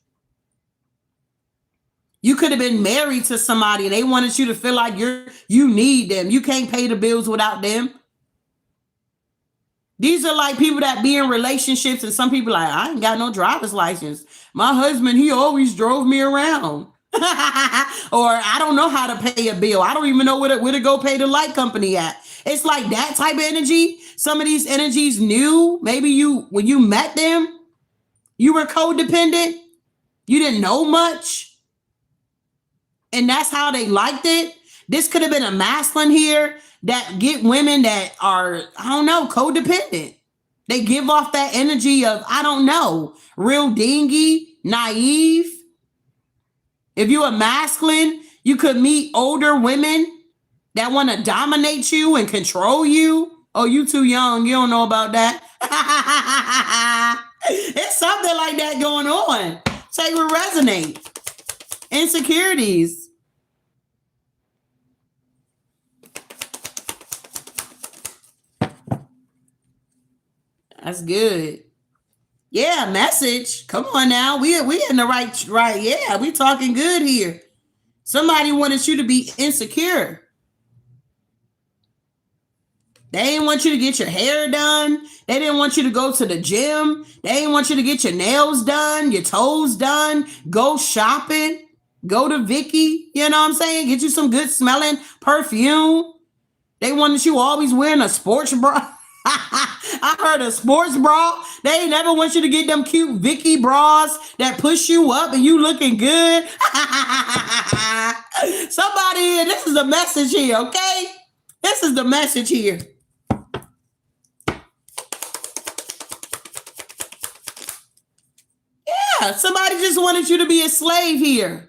You could have been married to somebody and they wanted you to feel like you need them. You can't pay the bills without them. These are like people that be in relationships and some people like, I ain't got no driver's license. My husband, he always drove me around. Or I don't know how to pay a bill. I don't even know where to go pay the light company at. It's like that type of energy. Some of these energies knew, maybe when you met them, you were codependent. You didn't know much. And that's how they liked it. This could have been a masculine here that get women that are, I don't know, codependent. They give off that energy of, I don't know, real dingy, naive. If you're a masculine, you could meet older women that want to dominate you and control you. Oh, you too young. You don't know about that. It's something like that going on. So it would resonate. Insecurities. That's good. Yeah, message. Come on now. We in the right. Yeah, we talking good here. Somebody wanted you to be insecure. They didn't want you to get your hair done. They didn't want you to go to the gym. They didn't want you to get your nails done, your toes done, go shopping, go to Vicky, you know what I'm saying? Get you some good smelling perfume. They wanted you always wearing a sports bra. I heard a sports bra. They never want you to get them cute Vicky bras that push you up and you looking good. Somebody, this is the message here, okay? This is the message here. Yeah, somebody just wanted you to be a slave here.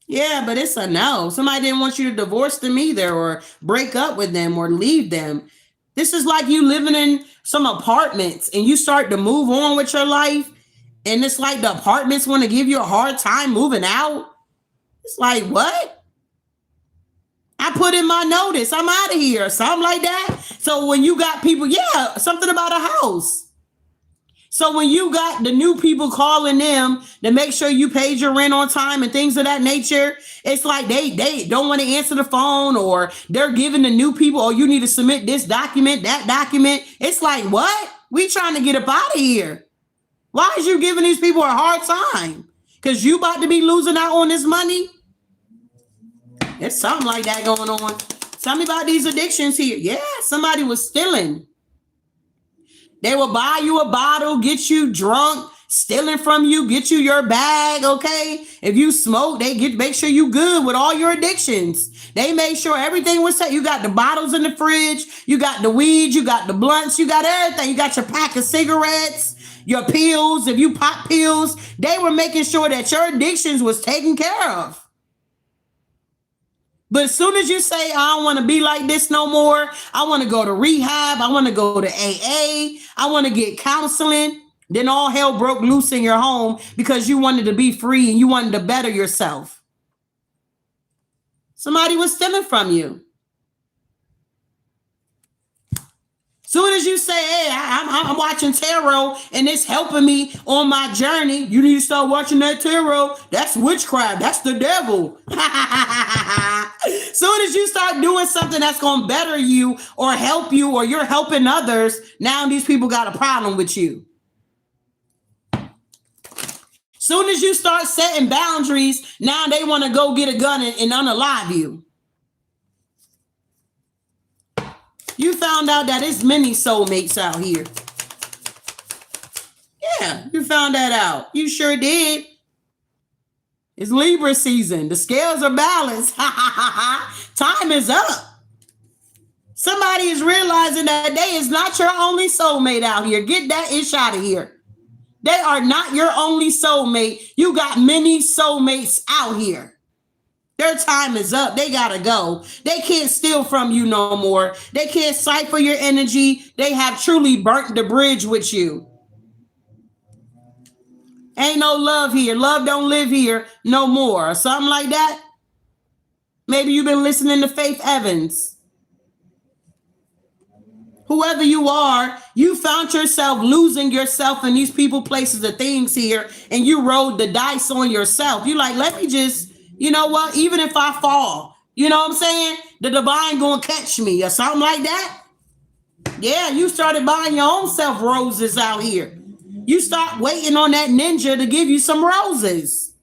Yeah, but it's a no. Somebody didn't want you to divorce them either or break up with them or leave them. This is like you living in some apartments and you start to move on with your life. And it's like the apartments want to give you a hard time moving out. It's like, what? I put in my notice. I'm out of here. Something like that. So when you got people, yeah, something about a house. So when you got the new people calling them to make sure you paid your rent on time and things of that nature, it's like they don't want to answer the phone, or they're giving the new people, oh, you need to submit this document, that document. It's like, what? We trying to get up out of here. Why is you giving these people a hard time? Because you about to be losing out on this money? There's something like that going on. Tell me about these addictions here. Yeah, somebody was stealing. They will buy you a bottle, get you drunk, stealing from you, get you your bag, okay? If you smoke, make sure you good with all your addictions. They made sure everything was set. You got the bottles in the fridge, you got the weed, you got the blunts, you got everything. You got your pack of cigarettes, your pills. If you pop pills, they were making sure that your addictions was taken care of. But as soon as you say, I don't want to be like this no more, I want to go to rehab, I want to go to AA, I want to get counseling, then all hell broke loose in your home because you wanted to be free and you wanted to better yourself. Somebody was stealing from you. Soon as you say, hey, I'm watching tarot and it's helping me on my journey, you need to start watching that tarot. That's witchcraft. That's the devil. Soon as you start doing something that's going to better you or help you, or you're helping others, now these people got a problem with you. Soon as you start setting boundaries, now they want to go get a gun and unalive you. You found out that there's many soulmates out here. Yeah, you found that out. You sure did. It's Libra season. The scales are balanced. Time is up. Somebody is realizing that they is not your only soulmate out here. Get that ish out of here. They are not your only soulmate. You got many soulmates out here. Their time is up. They got to go. They can't steal from you no more. They can't cipher your energy. They have truly burnt the bridge with you. Ain't no love here. Love don't live here no more. Or something like that. Maybe you've been listening to Faith Evans. Whoever you are, you found yourself losing yourself in these people, places, and things here, and you rolled the dice on yourself. You like, let me just... You know what? Even if I fall, you know what I'm saying? The divine gonna catch me or something like that. Yeah, you started buying your own self roses out here. You start waiting on that ninja to give you some roses.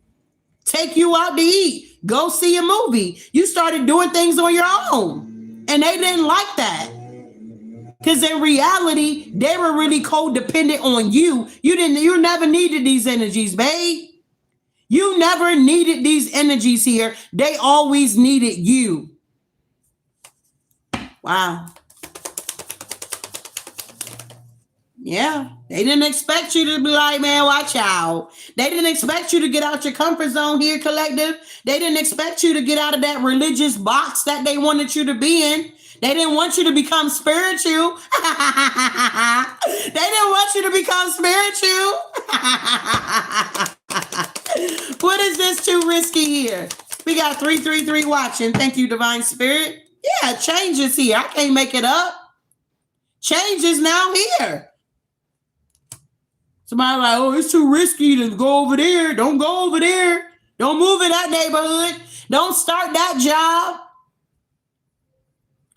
Take you out to eat. Go see a movie. You started doing things on your own. And they didn't like that. Because in reality, they were really codependent on you. You never needed these energies, babe. You never needed these energies here. They always needed you. Wow. Yeah, they didn't expect you to be like, man, watch out. They didn't expect you to get out your comfort zone here, collective. They didn't expect you to get out of that religious box that they wanted you to be in. They didn't want you to become spiritual. They didn't want you to become spiritual. What is this too risky here? We got 333 watching. Thank you, Divine Spirit. Yeah, change is here. I can't make it up. Change is now here. Somebody like, oh, it's too risky to go over there. Don't go over there. Don't move in that neighborhood. Don't start that job.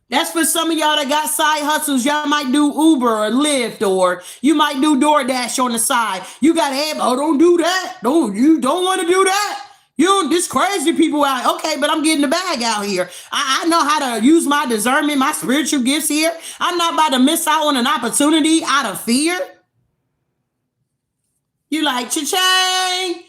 That's for some of y'all that got side hustles. Y'all might do Uber or Lyft, or you might do DoorDash on the side. You got to oh, don't do that. You don't want to do that. This crazy people out. Okay, but I'm getting the bag out here. I know how to use my discernment, my spiritual gifts here. I'm not about to miss out on an opportunity out of fear. You like, cha-chang.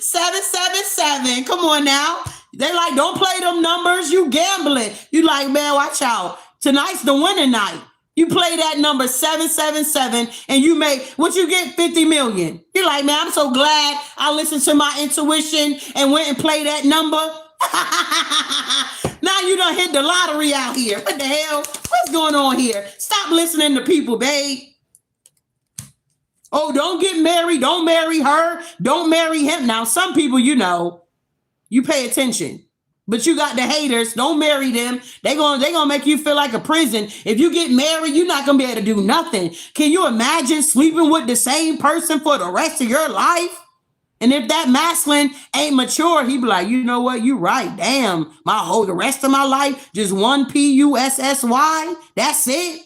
777. Come on now. They like, don't play them numbers. You gambling. You like, man, watch out. Tonight's the winning night. You play that number 777 and you make, what you get, 50 million. You're like, man, I'm so glad I listened to my intuition and went and played that number. Now you done hit the lottery out here. What the hell? What's going on here? Stop listening to people, babe. Oh, don't get married. Don't marry her. Don't marry him. Now, some people, you pay attention. But you got the haters. Don't marry them. They gonna make you feel like a prison. If you get married, you're not gonna be able to do nothing. Can you imagine sleeping with the same person for the rest of your life? And if that masculine ain't mature, he be like, you know what? You right. Damn, the rest of my life, just one PUSSY. That's it.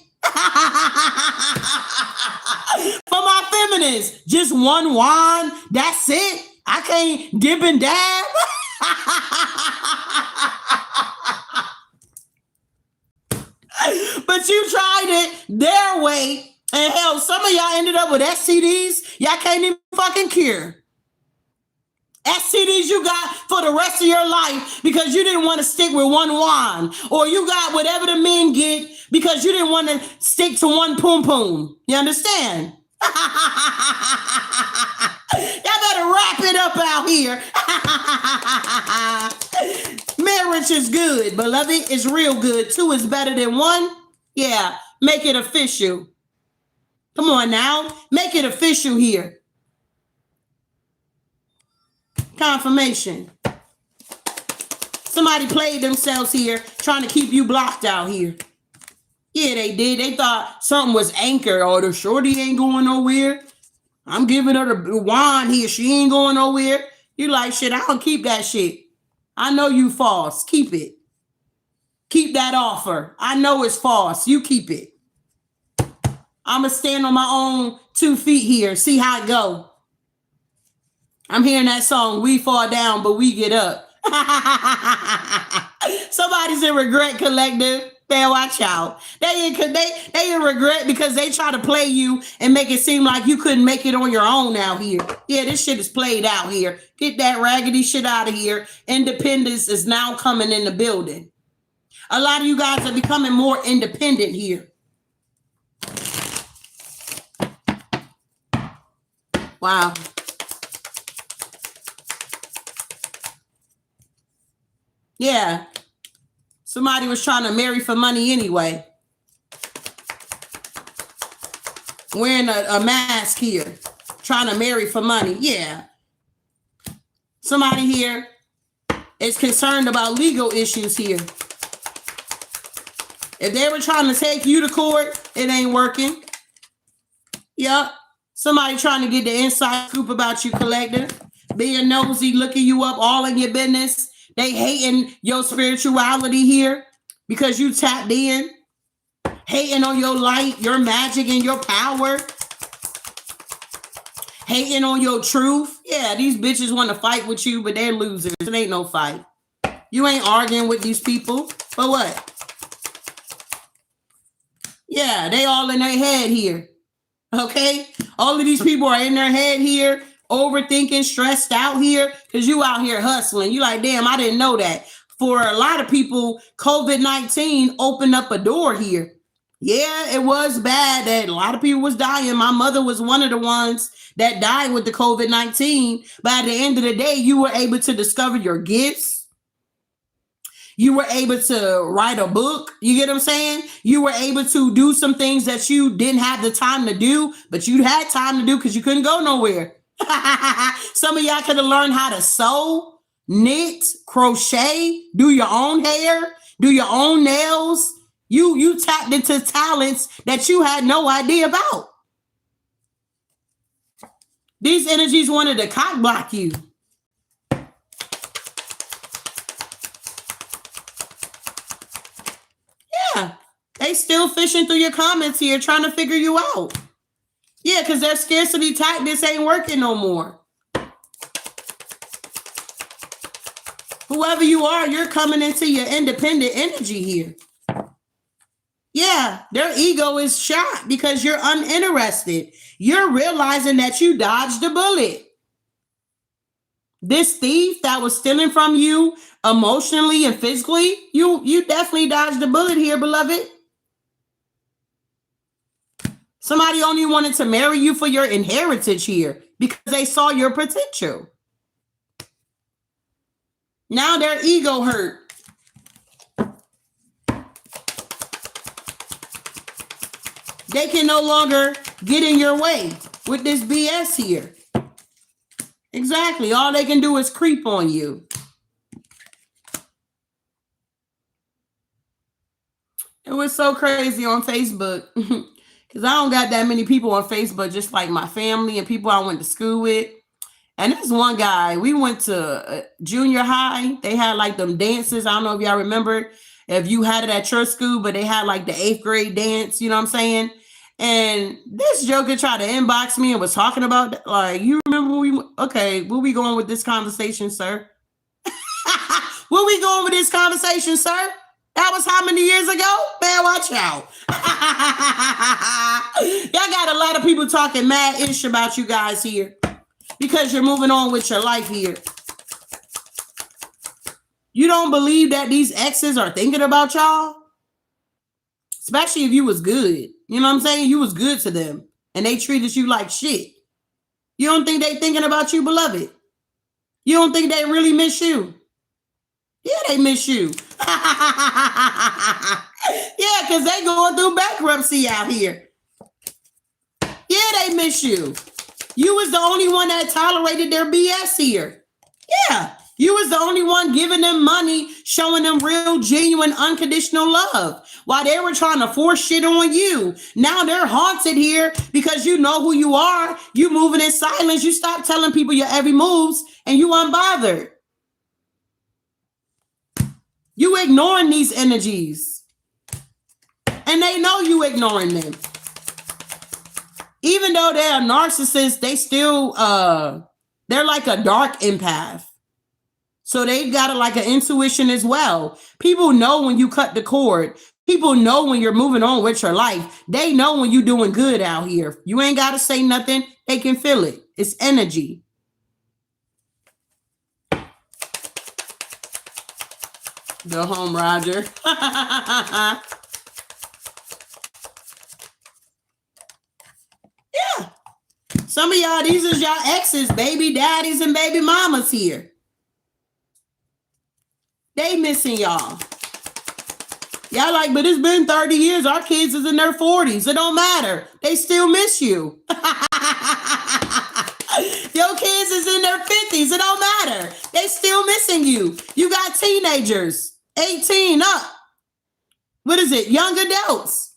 For my feminists, just one wand. That's it. I can't dip and dab. But you tried it their way, and hell, some of y'all ended up with STDs y'all can't even fucking cure. STDs you got for the rest of your life because you didn't want to stick with one wand, or you got whatever the men get because you didn't want to stick to one poom poom. You understand? Y'all better wrap it up out here. Marriage is good, beloved. It's real good. 2 is better than 1. Yeah, make it official. Come on now. Make it official here. Confirmation. Somebody played themselves here trying to keep you blocked out here. Yeah, they did. They thought something was anchored. Oh, the shorty ain't going nowhere. I'm giving her the wand here. She ain't going nowhere. You like, shit, I don't keep that shit. I know you false. Keep it. Keep that offer. I know it's false. You keep it. I'm going to stand on my own 2 feet here. See how it go. I'm hearing that song, we fall down, but we get up. Somebody's in regret, collective. Man, watch out. They in regret because they try to play you and make it seem like you couldn't make it on your own out here. Yeah, this shit is played out here. Get that raggedy shit out of here. Independence is now coming in the building. A lot of you guys are becoming more independent here. Wow. Yeah. Somebody was trying to marry for money anyway. Wearing a mask here. Trying to marry for money. Yeah. Somebody here is concerned about legal issues here. If they were trying to take you to court, it ain't working. Yep. Somebody trying to get the inside scoop about you, collective. Being nosy, looking you up all in your business. They hating your spirituality here because you tapped in. Hating on your light, your magic, and your power. Hating on your truth. Yeah, these bitches want to fight with you, but they're losers. It ain't no fight. You ain't arguing with these people. For what? Yeah, they all in their head here. Okay? All of these people are in their head here. Overthinking, stressed out here, because you out here hustling. You like, damn, I didn't know that. for a lot of people, COVID-19 opened up a door here. Yeah, it was bad that a lot of people was dying. My mother was one of the ones that died with the COVID-19. But at the end of the day, you were able to discover your gifts. You were able to write a book. You get what I'm saying? You were able to do some things that you didn't have the time to do, but you had time to do because you couldn't go nowhere. Some of y'all could have learned how to sew, knit, crochet, do your own hair, do your own nails. You tapped into talents that you had no idea about. These energies wanted to cock block you. Yeah, they still fishing through your comments here, trying to figure you out. Yeah, because their scarcity tactics ain't working no more. Whoever you are, you're coming into your independent energy here. Yeah, their ego is shot because you're uninterested. You're realizing that you dodged a bullet. This thief that was stealing from you emotionally and physically, you definitely dodged a bullet here, beloved. Somebody only wanted to marry you for your inheritance here because they saw your potential. Now their ego hurt. They can no longer get in your way with this BS here. Exactly. All they can do is creep on you. It was so crazy on Facebook because I don't got that many people on Facebook, just like my family and people I went to school with. And there's one guy, we went to junior high. They had like them dances. I don't know if y'all remember if you had it at your school, but they had like the 8th grade dance, you know what I'm saying? And this joker tried to inbox me and was talking about, like, you remember okay, where we going with this conversation, sir? Where we going with this conversation, sir? That was how many years ago? Man, watch out. Y'all got a lot of people talking mad ish about you guys here because you're moving on with your life here. You don't believe that these exes are thinking about y'all? Especially if you was good. You know what I'm saying? You was good to them and they treated you like shit. You don't think they thinking about you, beloved? You don't think they really miss you? Yeah, they miss you. Yeah, because they going through bankruptcy out here. Yeah, they miss you. You was the only one that tolerated their BS here. Yeah, you was the only one giving them money, showing them real, genuine, unconditional love while they were trying to force shit on you. Now they're haunted here because you know who you are. You moving in silence. You stop telling people your every moves and you unbothered. You ignoring these energies. And they know you ignoring them. Even though they're a narcissist, they still, they're like a dark empath. So they got like an intuition as well. People know when you cut the cord. People know when you're moving on with your life. They know when you're doing good out here. You ain't got to say nothing. They can feel it. It's energy. Go home, Roger. Yeah. Some of y'all, these is y'all exes, baby daddies and baby mamas here. They missing y'all. Y'all like, but it's been 30 years. Our kids is in their 40s. It don't matter. They still miss you. Your kids is in their 50s. It don't matter. They still missing you. You got teenagers, 18 up. What is it? Young adults.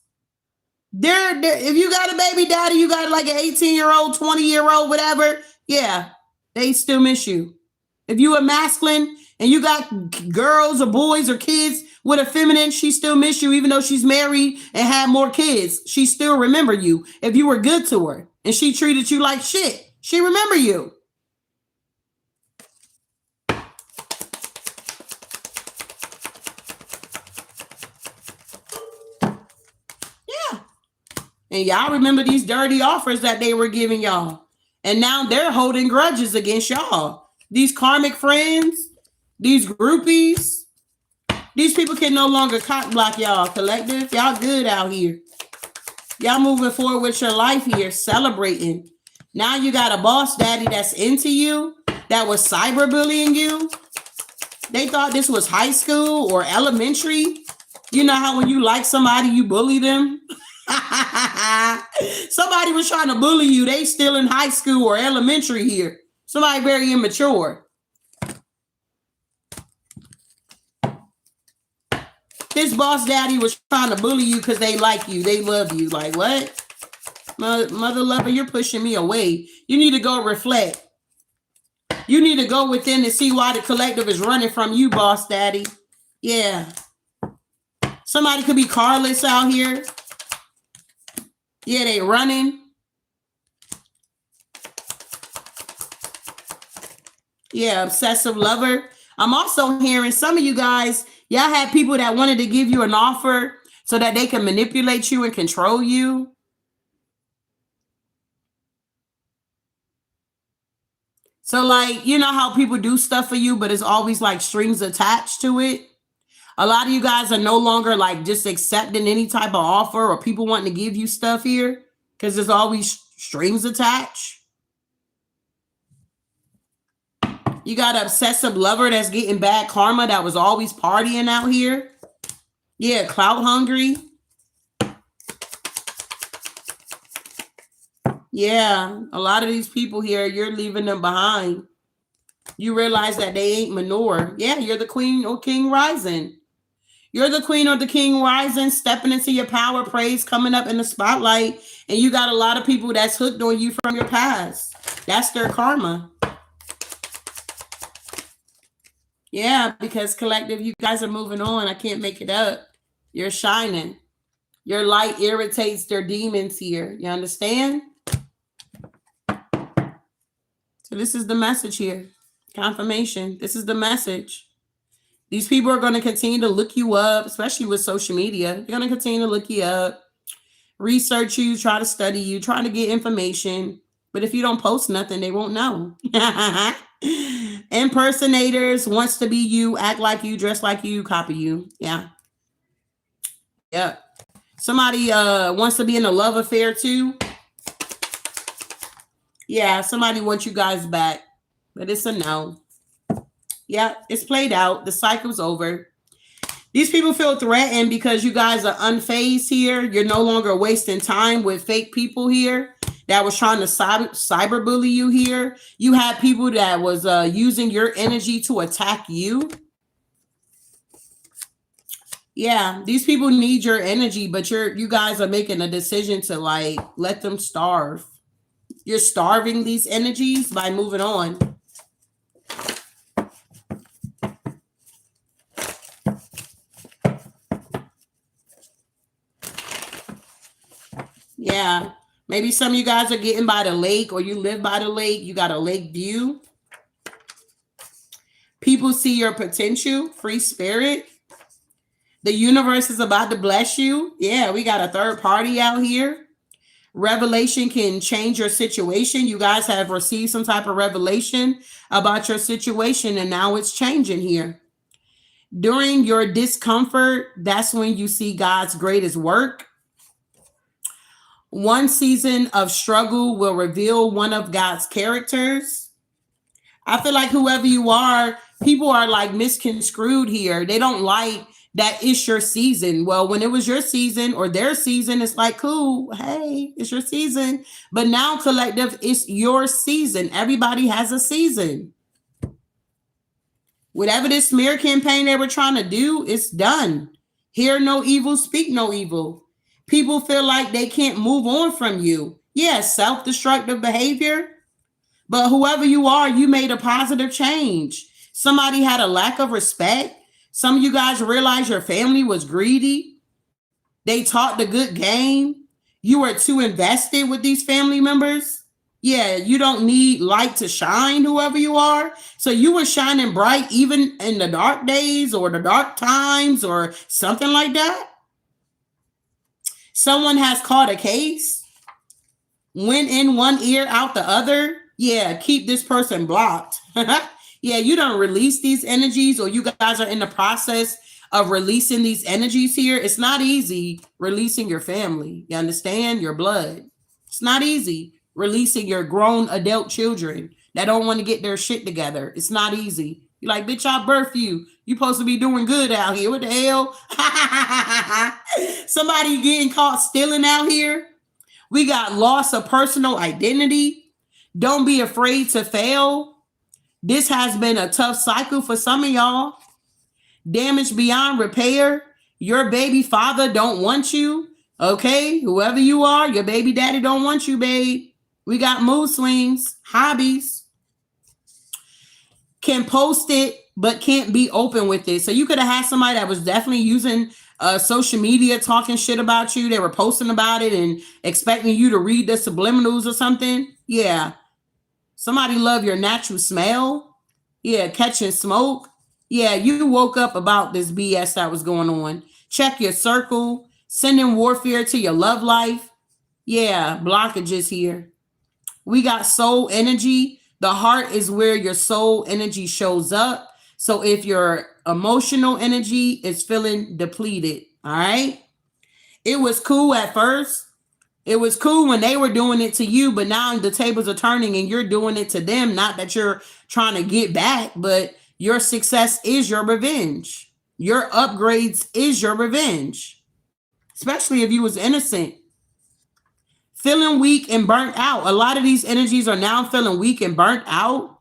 They're if you got a baby daddy, you got like an 18-year-old, 20-year-old, whatever. Yeah, they still miss you. If you a masculine and you got girls or boys or kids with a feminine, she still miss you, even though she's married and had more kids. She still remember you. If you were good to her and she treated you like shit, she remember you. Yeah. And y'all remember these dirty offers that they were giving y'all. And now they're holding grudges against y'all. These karmic friends, these groupies, These people can no longer cock block y'all, collective. Y'all good out here. Y'all moving forward with your life here, celebrating. Now you got a boss daddy that's into you, that was cyberbullying you. They thought this was high school or elementary. You know how when you like somebody, you bully them? Somebody was trying to bully you. They still in high school or elementary here. Somebody very immature. This boss daddy was trying to bully you because they like you. They love you. Like, what? Mother lover, you're pushing me away. You need to go reflect. You need to go within and see why the collective is running from you, boss daddy. Yeah. Somebody could be carless out here. Yeah, they running. Yeah, obsessive lover. I'm also hearing some of you guys, y'all had people that wanted to give you an offer so that they can manipulate you and control you. So like, you know how people do stuff for you, but it's always like strings attached to it. A lot of you guys are no longer like just accepting any type of offer or people wanting to give you stuff here because there's always strings attached. You got an obsessive lover that's getting bad karma that was always partying out here. Yeah, clout hungry. Yeah, a lot of these people here, you're leaving them behind. You realize that they ain't manure. Yeah, you're the queen or king rising. You're the queen or the king rising, stepping into your power, praise, coming up in the spotlight. And you got a lot of people that's hooked on you from your past. That's their karma. Yeah, because collective, you guys are moving on. I can't make it up. You're shining. Your light irritates their demons here. You understand? So this is the message here. Confirmation. This is the message. These people are going to continue to look you up, especially with social media. They're going to continue to look you up, research you, try to study you, try to get information. But if you don't post nothing, they won't know. Impersonators, wants to be you, act like you, dress like you, copy you. Yeah. Yeah. Somebody wants to be in a love affair too. Yeah, somebody wants you guys back, but it's a no. Yeah, it's played out. The cycle's over. These people feel threatened because you guys are unfazed here. You're no longer wasting time with fake people here that was trying to cyberbully you here. You had people that was using your energy to attack you. Yeah, these people need your energy, but you guys are making a decision to like let them starve. You're starving these energies by moving on. Yeah, maybe some of you guys are getting by the lake or you live by the lake. You got a lake view. People see your potential, free spirit. The universe is about to bless you. Yeah, we got a third party out here. Revelation can change your situation. You guys have received some type of revelation about your situation, and now it's changing here. During your discomfort, that's when you see God's greatest work. One season of struggle will reveal one of God's characters. I feel like whoever you are, people are like misconstrued here. They don't like that it's your season. Well, when it was your season or their season, it's like, cool, hey, it's your season. But now, collective, it's your season. Everybody has a season. Whatever this smear campaign they were trying to do, it's done. Hear no evil, speak no evil. People feel like they can't move on from you. Yeah, self-destructive behavior. But whoever you are, you made a positive change. Somebody had a lack of respect. Some of you guys realized your family was greedy. They taught the good game. You were too invested with these family members. Yeah, you don't need light to shine, whoever you are. So you were shining bright even in the dark days or the dark times or something like that. Someone has caught a case, went in one ear, out the other. Yeah, keep this person blocked. Yeah, you don't release these energies, or you guys are in the process of releasing these energies here. It's not easy releasing your family. You understand? Your blood. It's not easy releasing your grown adult children that don't want to get their shit together. It's not easy. You're like, bitch, I birthed you. You supposed to be doing good out here. What the hell? Somebody getting caught stealing out here. We got loss of personal identity. Don't be afraid to fail. This has been a tough cycle for some of y'all. Damage beyond repair. Your baby father don't want you. Okay, whoever you are, your baby daddy don't want you, babe. We got mood swings, hobbies. Can post it, but can't be open with it. So you could have had somebody that was definitely using social media, talking shit about you. They were posting about it and expecting you to read the subliminals or something. Yeah. Somebody love your natural smell. Yeah, catching smoke. Yeah, you woke up about this BS that was going on. Check your circle. Sending warfare to your love life. Yeah, blockages here. We got soul energy. The heart is where your soul energy shows up. So if your emotional energy is feeling depleted, all right? It was cool at first. It was cool when they were doing it to you, but now the tables are turning and you're doing it to them. Not that you're trying to get back, but your success is your revenge. Your upgrades is your revenge. Especially if you was innocent. Feeling weak and burnt out. A lot of these energies are now feeling weak and burnt out.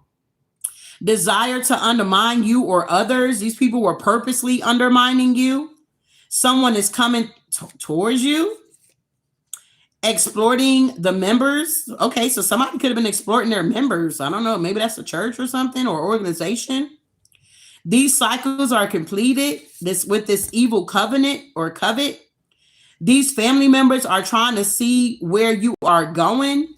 Desire to undermine you or others. These people were purposely undermining you. Someone is coming towards you. Exploiting the members. Okay, so somebody could have been exploiting their members. I don't know. Maybe that's a church or something or organization. These cycles are completed with this evil covenant or covet. These family members are trying to see where you are going.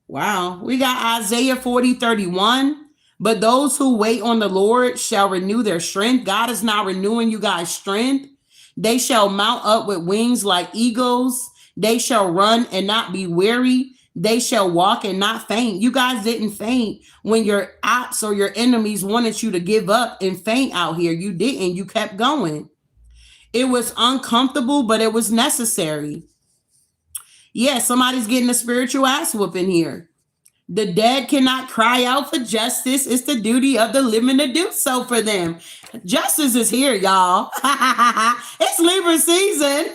Wow. We got Isaiah 40:31. But those who wait on the Lord shall renew their strength. God is now renewing you guys' strength. They shall mount up with wings like eagles. They shall run and not be weary. They shall walk and not faint. You guys didn't faint when your ops or your enemies wanted you to give up and faint out here. You didn't. You kept going. It was uncomfortable, but it was necessary. Yeah, somebody's getting a spiritual ass whooping here. The dead cannot cry out for justice. It's the duty of the living to do so for them. Justice is here, y'all. It's Libra season.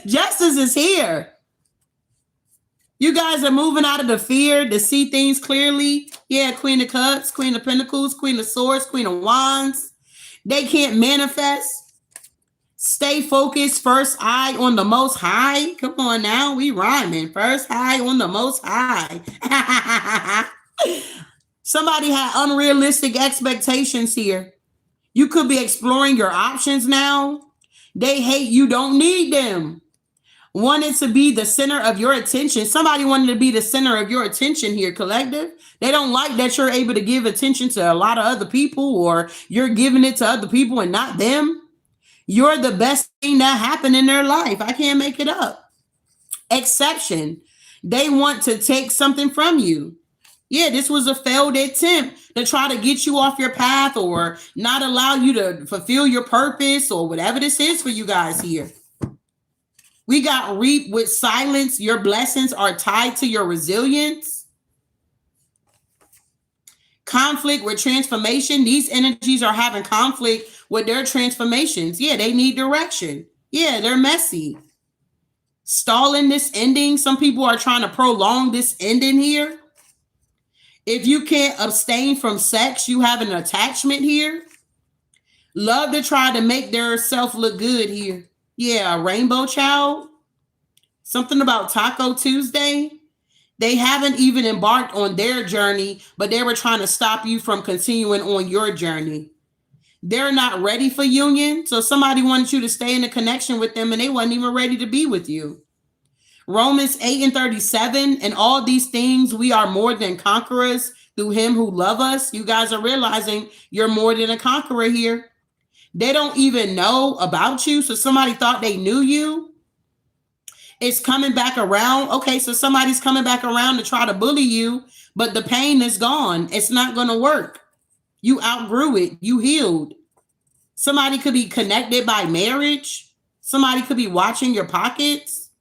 Justice is here. You guys are moving out of the fear to see things clearly. Yeah, Queen of Cups, Queen of Pentacles, Queen of Swords, Queen of Wands. They can't manifest. Stay focused. First eye on the Most High. Come on now. We rhyming. First eye on the Most High. Somebody had unrealistic expectations here. You could be exploring your options now. They hate you. Don't need them. Wanted to be the center of your attention. Somebody wanted to be the center of your attention here, collective. They don't like that you're able to give attention to a lot of other people, or you're giving it to other people and not them. You're the best thing that happened in their life. I can't make it up. Exception. They want to take something from you. Yeah, this was a failed attempt to try to get you off your path or not allow you to fulfill your purpose or whatever this is for you guys here. We got reap with silence. Your blessings are tied to your resilience. Conflict with transformation. These energies are having conflict with their transformations. Yeah, they need direction. Yeah, they're messy. Stalling this ending. Some people are trying to prolong this ending here. If you can't abstain from sex, you have an attachment here. Love to try to make their self look good here. Yeah, a rainbow child. Something about Taco Tuesday. They haven't even embarked on their journey, but they were trying to stop you from continuing on your journey. They're not ready for union. So somebody wanted you to stay in a connection with them and they weren't even ready to be with you. Romans 8:37, and all these things, we are more than conquerors through him who loves us. You guys are realizing you're more than a conqueror here. They don't even know about you. So somebody thought they knew you. It's coming back around. Okay, so somebody's coming back around to try to bully you, but the pain is gone. It's not going to work. You outgrew it. You healed. Somebody could be connected by marriage. Somebody could be watching your pockets.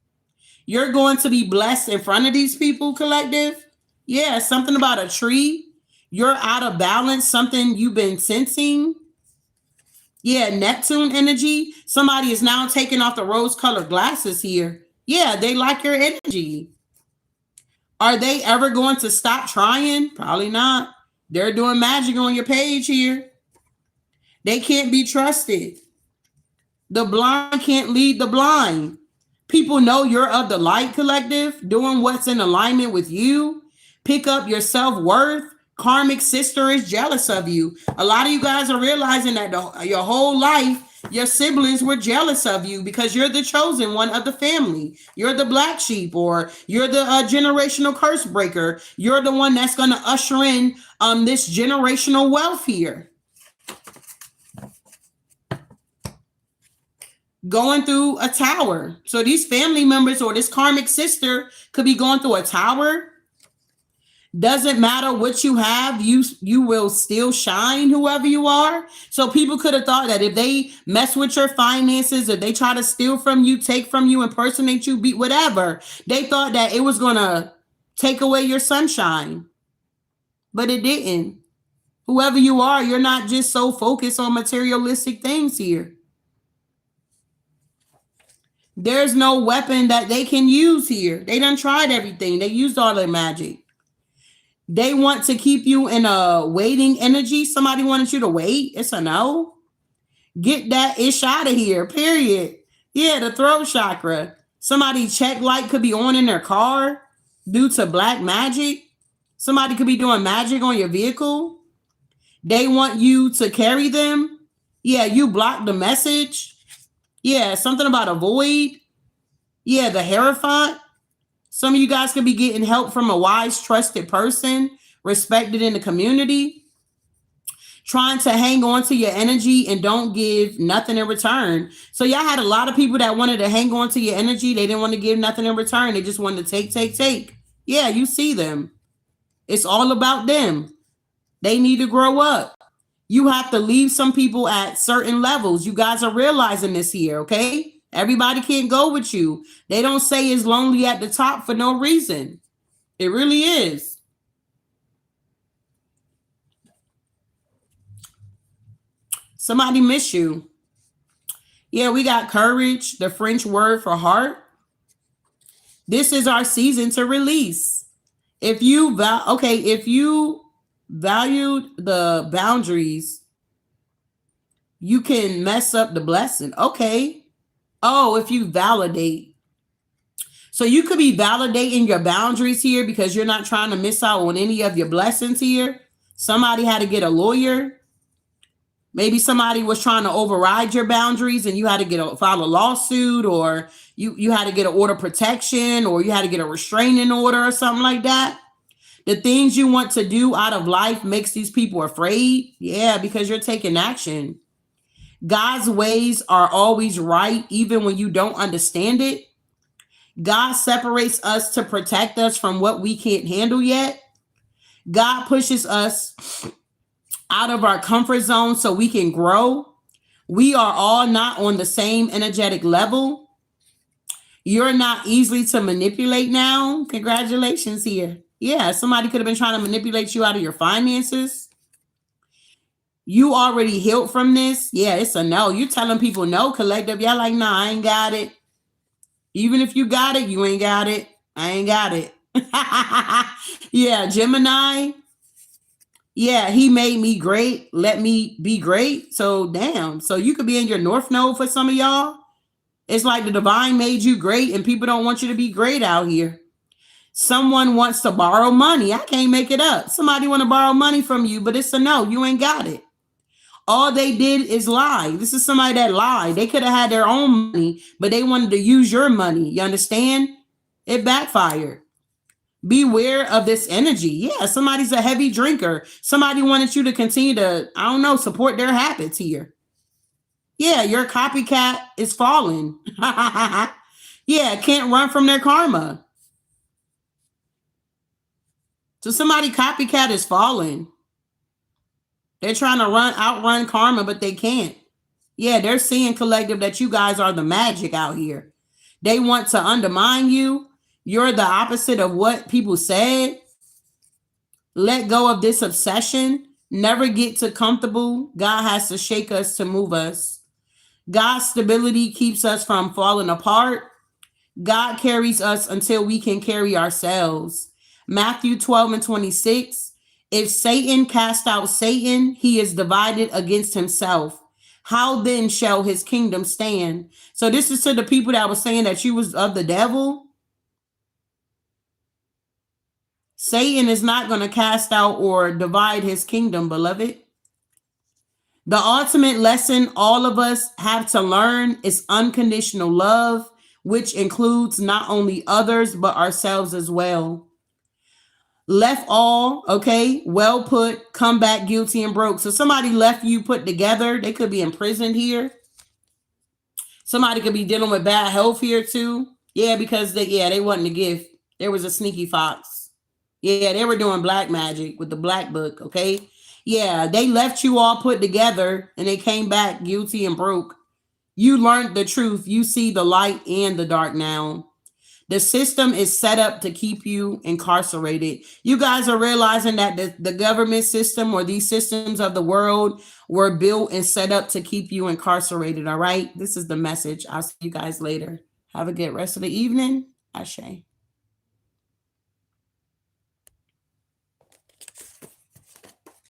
You're going to be blessed in front of these people, collective. Yeah, something about a tree. You're out of balance, something you've been sensing. Yeah, Neptune energy. Somebody is now taking off the rose colored glasses here. Yeah, they like your energy. Are they ever going to stop trying? Probably not. They're doing magic on your page here. They can't be trusted. The blind can't lead the blind. People know you're of the light, collective, doing what's in alignment with you. Pick up your self-worth. Karmic sister is jealous of you. A lot of you guys are realizing that your whole life, your siblings were jealous of you because you're the chosen one of the family. You're the black sheep, or you're the generational curse breaker. You're the one that's going to usher in this generational wealth here. Going through a tower. So these family members or this karmic sister could be going through a tower. Doesn't matter what you have, you will still shine, whoever you are. So people could have thought that if they mess with your finances, if they try to steal from you, take from you, impersonate you, be whatever, they thought that it was gonna take away your sunshine. But it didn't. Whoever you are, you're not just so focused on materialistic things here. There's no weapon that they can use here. They done tried everything. They used all their magic. They want to keep you in a waiting energy. Somebody wanted you to wait. It's a no. Get that ish out of here, period. Yeah, the throat chakra. Somebody check light could be on in their car due to black magic. Somebody could be doing magic on your vehicle. They want you to carry them. Yeah, you block the message. Yeah, something about a void. Yeah, the Hierophant. Some of you guys could be getting help from a wise, trusted person, respected in the community, trying to hang on to your energy and don't give nothing in return. So y'all had a lot of people that wanted to hang on to your energy. They didn't want to give nothing in return. They just wanted to take. Yeah, you see them. It's all about them. They need to grow up. You have to leave some people at certain levels. You guys are realizing this here, okay? Everybody can't go with you. They don't say it's lonely at the top for no reason. It really is. Somebody miss you. Yeah, we got courage, the French word for heart. This is our season to release. If you valued the boundaries, you can mess up the blessing. Okay. Oh, if you validate. So you could be validating your boundaries here because you're not trying to miss out on any of your blessings here. Somebody had to get a lawyer. Maybe somebody was trying to override your boundaries and you had to file a lawsuit, or you had to get an order of protection, or you had to get a restraining order or something like that. The things you want to do out of life makes these people afraid. Yeah, because you're taking action. God's ways are always right, even when you don't understand it. God separates us to protect us from what we can't handle yet. God pushes us out of our comfort zone so we can grow. We are all not on the same energetic level. You're not easily to manipulate now. Congratulations here. Yeah, somebody could have been trying to manipulate you out of your finances. You already healed from this. Yeah, it's a no. You're telling people no, collective. Y'all like, nah, I ain't got it. Even if you got it, you ain't got it. I ain't got it. Yeah, Gemini. Yeah, he made me great. Let me be great. So damn. So you could be in your North Node for some of y'all. It's like the divine made you great and people don't want you to be great out here. Someone wants to borrow money. I can't make it up. Somebody want to borrow money from you, but it's a no. You ain't got it. All they did is lie. This is somebody that lied. They could have had their own money, but they wanted to use your money. You understand? It backfired. Beware of this energy. Yeah, somebody's a heavy drinker. Somebody wanted you to continue to, I don't know, support their habits here. Yeah, your copycat is falling. Yeah, can't run from their karma. So somebody copycat is falling. They're trying to outrun karma, but they can't. Yeah, they're seeing collective that you guys are the magic out here. They want to undermine you. You're the opposite of what people said. Let go of this obsession. Never get too comfortable. God has to shake us to move us. God's stability keeps us from falling apart. God carries us until we can carry ourselves. Matthew 12 and 26. If Satan cast out Satan, he is divided against himself. How then shall his kingdom stand? So this is to the people that was saying that you was of the devil. Satan is not going to cast out or divide his kingdom, beloved. The ultimate lesson all of us have to learn is unconditional love, which includes not only others, but ourselves as well. Left all, okay, well put, come back guilty and broke. So somebody left you put together. They could be imprisoned here. Somebody could be dealing with bad health here too. Yeah, because they wasn't a gift. There was a sneaky fox. Yeah, they were doing black magic with the black book, okay? Yeah, they left you all put together and they came back guilty and broke. You learned the truth. You see the light and the dark now. The system is set up to keep you incarcerated. You guys are realizing that the government system or these systems of the world were built and set up to keep you incarcerated. All right. This is the message. I'll see you guys later. Have a good rest of the evening. Ashe.